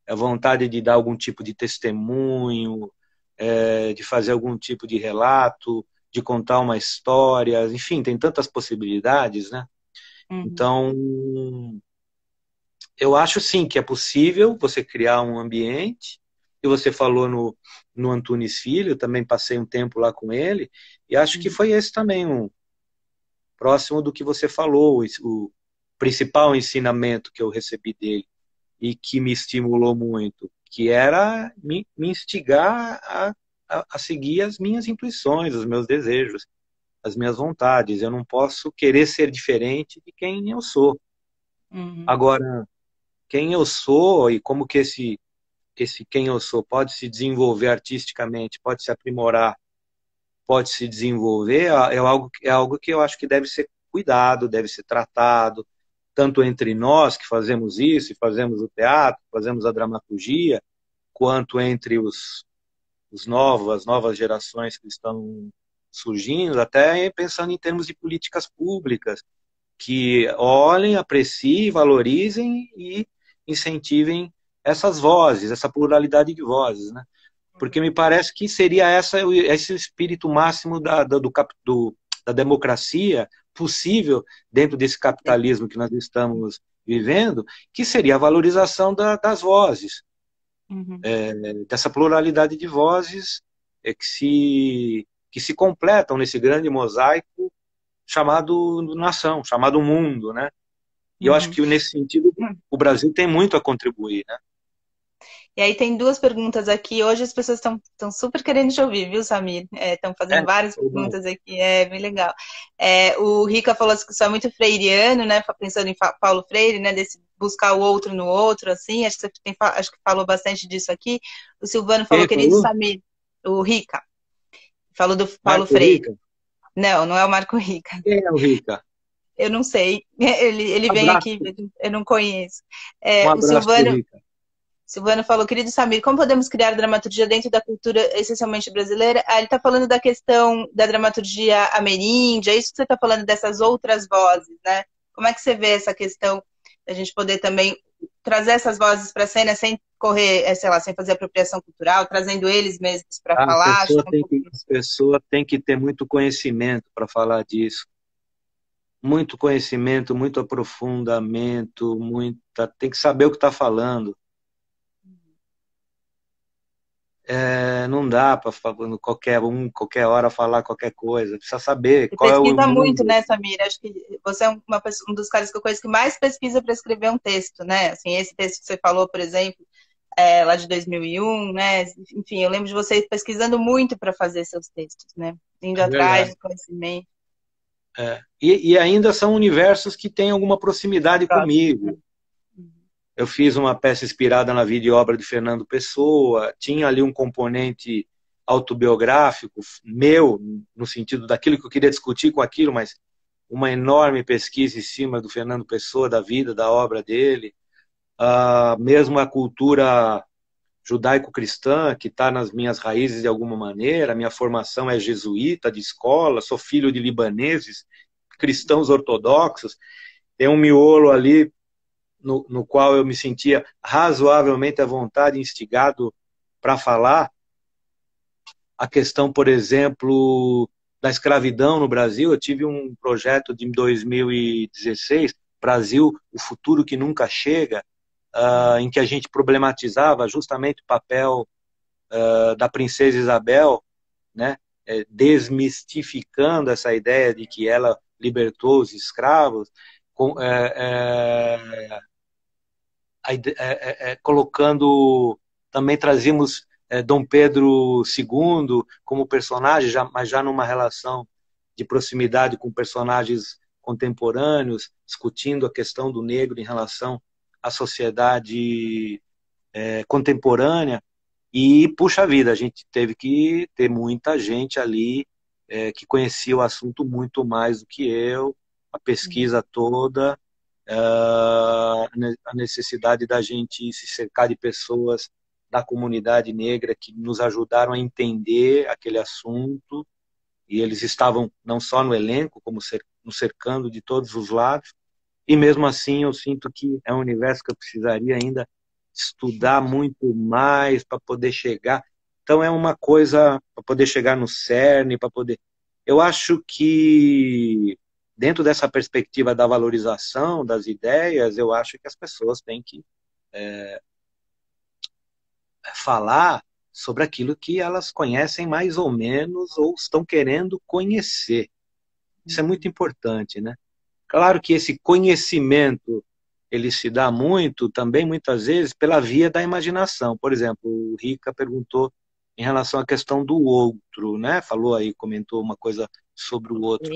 é a vontade de dar algum tipo de testemunho, de fazer algum tipo de relato, de contar uma história, enfim, tem tantas possibilidades, né? Então, eu acho sim que é possível você criar um ambiente, e você falou no Antunes Filho, eu também passei um tempo lá com ele, e acho que foi esse também próximo do que você falou, o principal ensinamento que eu recebi dele e que me estimulou muito, que era me instigar a seguir as minhas intuições, os meus desejos, as minhas vontades. Eu não posso querer ser diferente de quem eu sou. Uhum. Agora, quem eu sou e como que esse quem eu sou pode se desenvolver artisticamente, pode se aprimorar, pode se desenvolver, é algo que eu acho que deve ser cuidado, deve ser tratado, tanto entre nós que fazemos isso, e fazemos o teatro, fazemos a dramaturgia, quanto entre as novas gerações que estão surgindo, até pensando em termos de políticas públicas, que olhem, apreciem, valorizem e incentivem essas vozes, essa pluralidade de vozes, né? Porque me parece que seria esse o espírito máximo da democracia possível dentro desse capitalismo que nós estamos vivendo, que seria a valorização das vozes, Uhum. dessa pluralidade de vozes que se completam nesse grande mosaico chamado nação, chamado mundo, né? E eu acho Uhum. que nesse sentido o Brasil tem muito a contribuir, né? E aí tem duas perguntas aqui. Hoje as pessoas estão super querendo te ouvir, viu, Samir? Estão É, fazendo várias perguntas aqui, é bem legal. O Rica falou assim que você é muito freiriano, né? Pensando em Paulo Freire, né? Desse buscar o outro no outro, assim. Acho que você acho que falou bastante disso aqui. O Silvano falou, quem querido falou? Samir, o Rica, falou do Paulo Marco Freire. Rica? Não, não é o Marco Rica. Quem é o Rica? Eu não sei. Ele Um vem abraço, aqui, eu não conheço. um O abraço pro Silvano Rica. Silvano falou, querido Samir, como podemos criar dramaturgia dentro da cultura essencialmente brasileira? Ele está falando da questão da dramaturgia ameríndia, é isso que você está falando dessas outras vozes, né? Como é que você vê essa questão da gente poder também trazer essas vozes para a cena sem correr, sei lá, sem fazer apropriação cultural, trazendo eles mesmos para falar? Acho que é um pouco A isso. pessoa tem que ter muito conhecimento para falar disso. Muito conhecimento, muito aprofundamento, tem que saber o que está falando. Não dá para qualquer hora falar qualquer coisa. Precisa saber Você qual é o pesquisa muito, mundo. né, Samir? Acho que você é um dos caras que eu conheço que mais pesquisa para escrever um texto, né? Assim, esse texto que você falou, por exemplo, lá de 2001, né? Enfim, eu lembro de você pesquisando muito para fazer seus textos, né? Indo É atrás verdade. de conhecimento. E ainda são universos que têm alguma proximidade Próximo, né? comigo. Eu fiz uma peça inspirada na vida e obra de Fernando Pessoa, tinha ali um componente autobiográfico meu, no sentido daquilo que eu queria discutir com aquilo, mas uma enorme pesquisa em cima do Fernando Pessoa, da vida, da obra dele, mesmo a cultura judaico-cristã, que está nas minhas raízes de alguma maneira, a minha formação é jesuíta, de escola, sou filho de libaneses, cristãos ortodoxos, tem um miolo ali no qual eu me sentia razoavelmente à vontade, instigado para falar. A questão, por exemplo, da escravidão no Brasil, eu tive um projeto de 2016, Brasil, o futuro que nunca chega, em que a gente problematizava justamente o papel da princesa Isabel, né, desmistificando essa ideia de que ela libertou os escravos, com, colocando, também trazíamos Dom Pedro II como personagem, mas já numa relação de proximidade com personagens contemporâneos, discutindo a questão do negro em relação à sociedade contemporânea. E, puxa vida, a gente teve que ter muita gente ali que conhecia o assunto muito mais do que eu, a pesquisa toda, a necessidade da gente se cercar de pessoas da comunidade negra que nos ajudaram a entender aquele assunto, e eles estavam não só no elenco, como nos cercando de todos os lados, e mesmo assim eu sinto que é um universo que eu precisaria ainda estudar muito mais para poder chegar. Então é uma coisa para poder chegar no cerne, para poder. Eu acho que dentro dessa perspectiva da valorização das ideias, eu acho que as pessoas têm que falar sobre aquilo que elas conhecem mais ou menos ou estão querendo conhecer. Isso é muito importante, né? Claro que esse conhecimento, ele se dá muito, também muitas vezes, pela via da imaginação. Por exemplo, o Rica perguntou em relação à questão do outro, né? Falou aí, comentou uma coisa sobre o outro.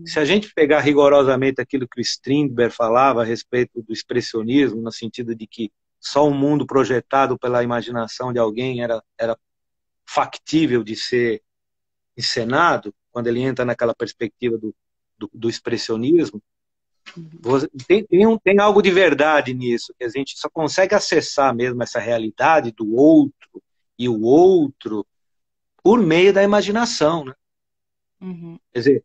Se a gente pegar rigorosamente aquilo que o Strindberg falava a respeito do expressionismo, no sentido de que só um mundo projetado pela imaginação de alguém era factível de ser encenado, quando ele entra naquela perspectiva do expressionismo, tem algo de verdade nisso, que a gente só consegue acessar mesmo essa realidade do outro e o outro por meio da imaginação, né? Quer dizer,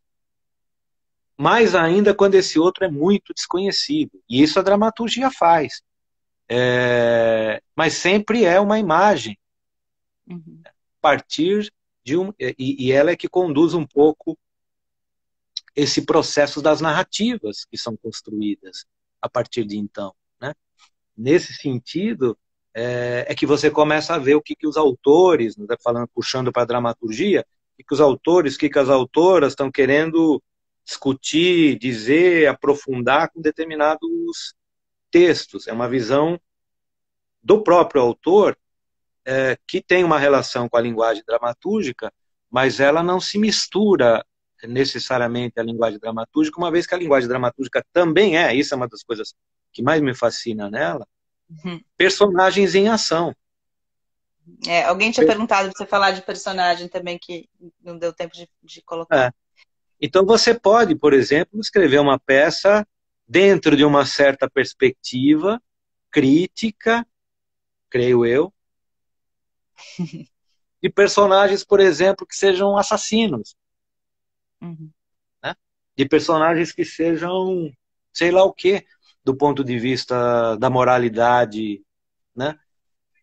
mais ainda quando esse outro é muito desconhecido. E isso a dramaturgia faz. Mas sempre é uma imagem. A partir de e ela é que conduz um pouco esse processo das narrativas que são construídas a partir de então, né? Nesse sentido, é que você começa a ver o que os autores, né, falando, puxando para a dramaturgia, o que os autores, o que as autoras estão querendo discutir, dizer, aprofundar com determinados textos. É uma visão do próprio autor que tem uma relação com a linguagem dramatúrgica, mas ela não se mistura necessariamente à linguagem dramatúrgica, uma vez que a linguagem dramatúrgica também isso é uma das coisas que mais me fascina nela, personagens em ação. Alguém tinha perguntado para você falar de personagem também, que não deu tempo de colocar. Então você pode, por exemplo, escrever uma peça dentro de uma certa perspectiva crítica, creio eu, de personagens, por exemplo, que sejam assassinos. Né? De personagens que sejam, sei lá o quê, do ponto de vista da moralidade, né?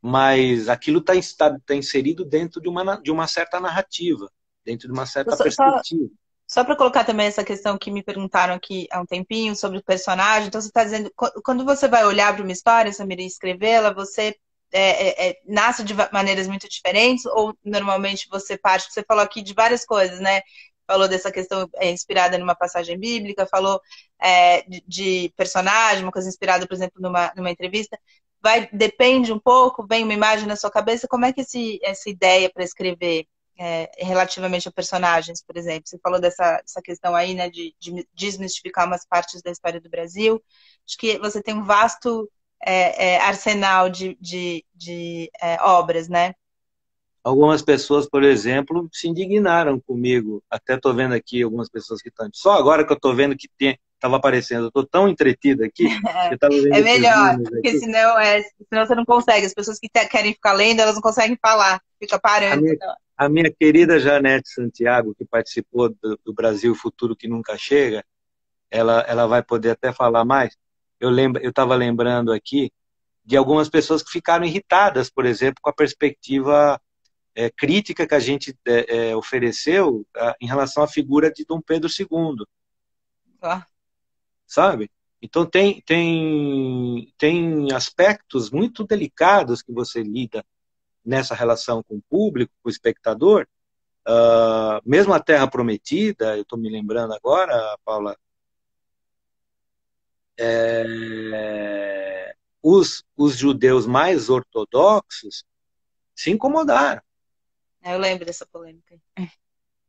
Mas aquilo está inserido dentro de uma certa narrativa, dentro de uma certa perspectiva. Só para colocar também essa questão que me perguntaram aqui há um tempinho sobre o personagem, então você está dizendo, quando você vai olhar para uma história, Samira, e escrevê-la, você nasce de maneiras muito diferentes, ou normalmente você parte, você falou aqui de várias coisas, né? Falou dessa questão inspirada numa passagem bíblica, falou de personagem, uma coisa inspirada, por exemplo, numa entrevista. Depende um pouco, vem uma imagem na sua cabeça, como é que essa ideia para escrever relativamente a personagens, por exemplo? Você falou dessa questão aí, né, de desmistificar umas partes da história do Brasil. Acho que você tem um vasto arsenal de obras, né? Algumas pessoas, por exemplo, se indignaram comigo. Até estou vendo aqui algumas pessoas que estão... Só agora que eu estou vendo que estava aparecendo. Eu estou tão entretido aqui. É melhor, porque senão você não consegue. As pessoas que querem ficar lendo, elas não conseguem falar. Fica parando. A minha querida Janete Santiago, que participou do Brasil Futuro que Nunca Chega, ela vai poder até falar mais. Eu estava lembrando aqui de algumas pessoas que ficaram irritadas, por exemplo, com a perspectiva crítica que a gente ofereceu em relação à figura de Dom Pedro II. Sabe? Então tem aspectos muito delicados que você lida nessa relação com o público, com o espectador. Mesmo a Terra Prometida, eu estou me lembrando agora, Paula, os judeus mais ortodoxos se incomodaram. Eu lembro dessa polêmica.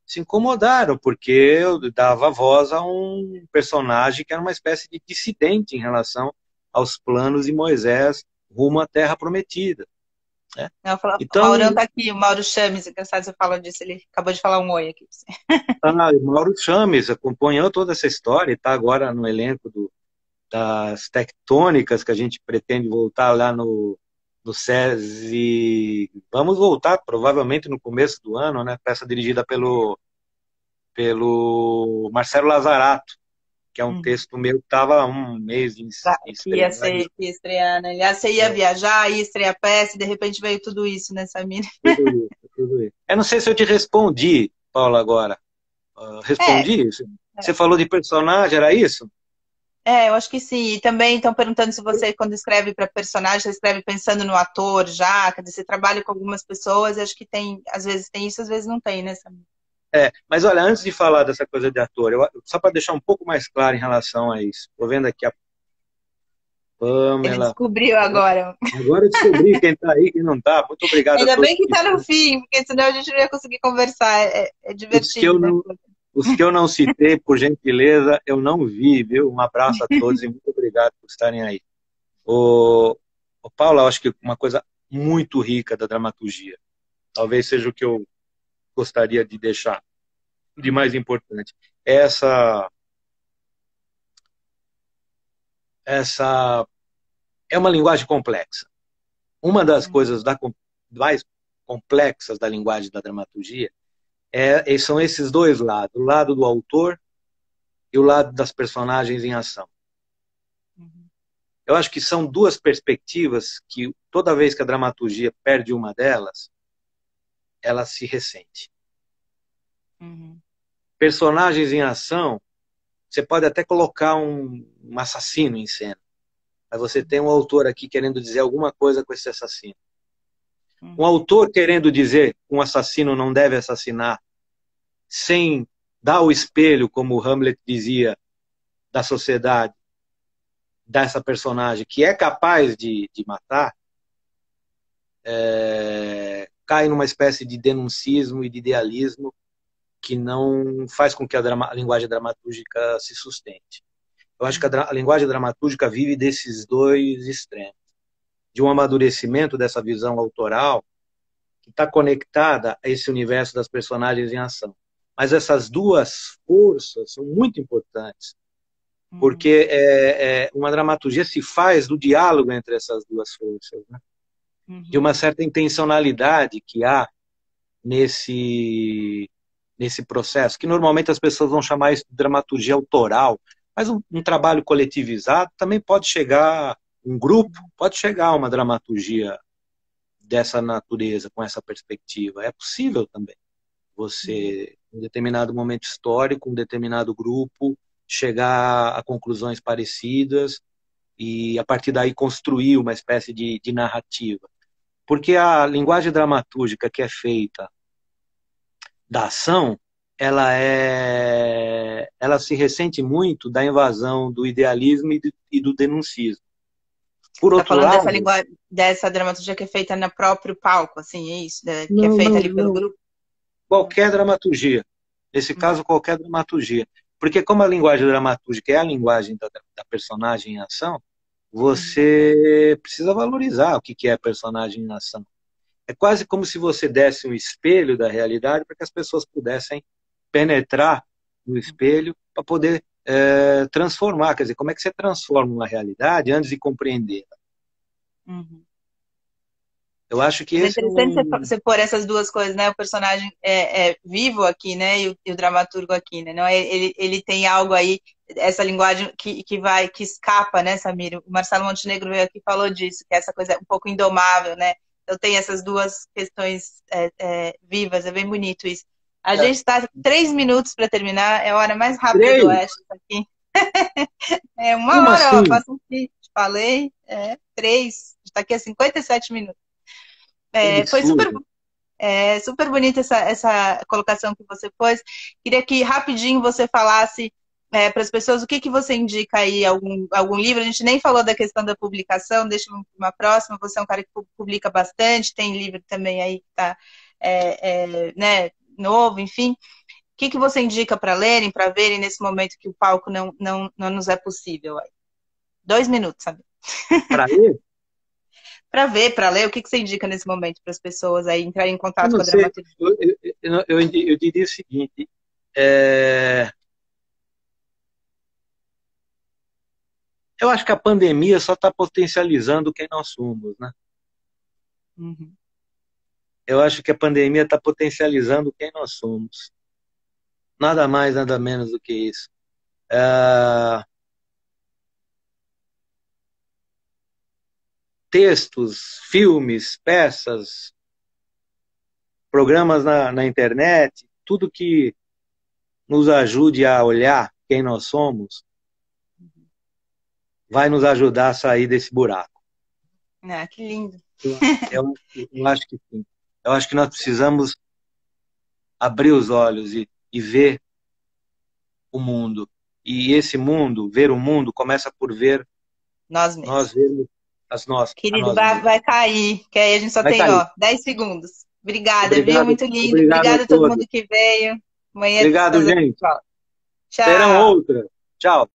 Se incomodaram, porque eu dava voz a um personagem que era uma espécie de dissidente em relação aos planos de Moisés rumo à Terra Prometida. Né? Então, o Maurão está aqui, o Mauro Chames, engraçado você falando disso, ele acabou de falar um oi aqui. O Mauro Chames acompanhou toda essa história e está agora no elenco das Tectônicas, que a gente pretende voltar lá no SESI. Vamos voltar provavelmente no começo do ano, né? Peça dirigida pelo Marcelo Lazarato, que é um texto meu que estava um mês em estrear. Ia estrear, né? Aliás, você ia viajar, ia estrear a peça, e de repente veio tudo isso, né, Samira? Tudo isso. Eu não sei se eu te respondi, Paula, agora. Respondi? Você falou de personagem, era isso? Eu acho que sim. E também estão perguntando se você, quando escreve para personagem, você escreve pensando no ator já, quer dizer, você trabalha com algumas pessoas, acho que às vezes tem isso, às vezes não tem, né, Samira? Mas olha, antes de falar dessa coisa de ator, só para deixar um pouco mais claro em relação a isso, estou vendo aqui a Ele Pamela. descobriu agora. Agora eu descobri quem está aí, quem não está. Muito obrigado a Ainda todos bem que tá no fim, porque senão a gente não ia conseguir conversar. É os que divertido, eu né? não, os que eu não citei, por gentileza, eu não vi, viu? Um abraço a todos e muito obrigado por estarem aí. O Paulo, eu acho que uma coisa muito rica da dramaturgia, talvez seja o que eu gostaria de deixar de mais importante, é essa é uma linguagem complexa. Uma das coisas mais complexas da linguagem da dramaturgia são esses dois lados, o lado do autor e o lado das personagens em ação. Eu acho que são duas perspectivas que toda vez que a dramaturgia perde uma delas, ela se ressente. Personagens em ação, você pode até colocar um assassino em cena, mas você tem um autor aqui querendo dizer alguma coisa com esse assassino. Um autor querendo dizer que um assassino não deve assassinar sem dar o espelho, como Hamlet dizia, da sociedade, dessa personagem que é capaz de matar, cai numa espécie de denuncismo e de idealismo que não faz com que a linguagem dramatúrgica se sustente. Eu acho que a linguagem dramatúrgica vive desses dois extremos, de um amadurecimento dessa visão autoral que está conectada a esse universo das personagens em ação. Mas essas duas forças são muito importantes, porque uma dramaturgia se faz do diálogo entre essas duas forças, né? De uma certa intencionalidade que há nesse processo, que normalmente as pessoas vão chamar isso de dramaturgia autoral, mas um trabalho coletivizado também pode chegar, um grupo pode chegar a uma dramaturgia dessa natureza, com essa perspectiva. É possível também você, em um determinado momento histórico, um determinado grupo, chegar a conclusões parecidas e, a partir daí, construir uma espécie de narrativa. Porque a linguagem dramatúrgica que é feita da ação, ela se ressente muito da invasão do idealismo e do denuncismo. Por Tá outro falando dessa lado... linguagem, dessa dramaturgia que é feita no próprio palco, assim, é isso? Que é Não, feita não, ali pelo não. grupo? Qualquer dramaturgia. Nesse caso, qualquer dramaturgia. Porque como a linguagem dramatúrgica é a linguagem da personagem em ação, você precisa valorizar o que é a personagem em ação. É quase como se você desse um espelho da realidade para que as pessoas pudessem penetrar no espelho para poder transformar. Quer dizer, como é que você transforma uma realidade antes de compreendê-la? Eu acho que Mas é esse é interessante um... você pôr essas duas coisas, né? O personagem é vivo aqui, né? E o dramaturgo aqui, né? Não, ele tem algo aí, essa linguagem que escapa, né, Samir? O Marcelo Montenegro veio aqui e falou disso, que essa coisa é um pouco indomável, né? Então tem essas duas questões vivas, é bem bonito isso. A gente está 3 minutos para terminar, é a hora mais rápida do 3? Oeste isso aqui. É uma Como hora, ó, assim? passa um te falei, 3, está aqui a 57 minutos. Que Foi super absurdo. super bonita essa colocação que você pôs. Queria que rapidinho você falasse para as pessoas o que você indica aí, algum livro. A gente nem falou da questão da publicação, deixa uma próxima. Você é um cara que publica bastante, tem livro também aí que está né, novo, enfim. O que você indica para lerem, para verem nesse momento que o palco não nos é possível? 2 minutos, sabe? Para ler? Para ver, para ler, o que você indica nesse momento para as pessoas aí entrarem em Eu contato não com a sei. dramaturgia? Eu diria o seguinte. é, Eu acho que a pandemia só está potencializando quem nós somos, né? Eu acho que a pandemia está potencializando quem nós somos. Nada mais, nada menos do que isso. Textos, filmes, peças, programas na internet, tudo que nos ajude a olhar quem nós somos, vai nos ajudar a sair desse buraco. Ah, que lindo. Eu acho que sim. Eu acho que nós precisamos abrir os olhos e ver o mundo. E esse mundo, ver o mundo, começa por ver Nós nós mesmos. vermos a Querido, nós mesmos. vai cair, que aí a gente só Vai tem, cair. ó, 10 segundos. Obrigada, viu? Obrigado, Muito lindo. obrigado a Obrigada a todo todos. mundo que veio. Amanhã Obrigado, estamos aqui de gente. volta. Terão Tchau. outra. Tchau.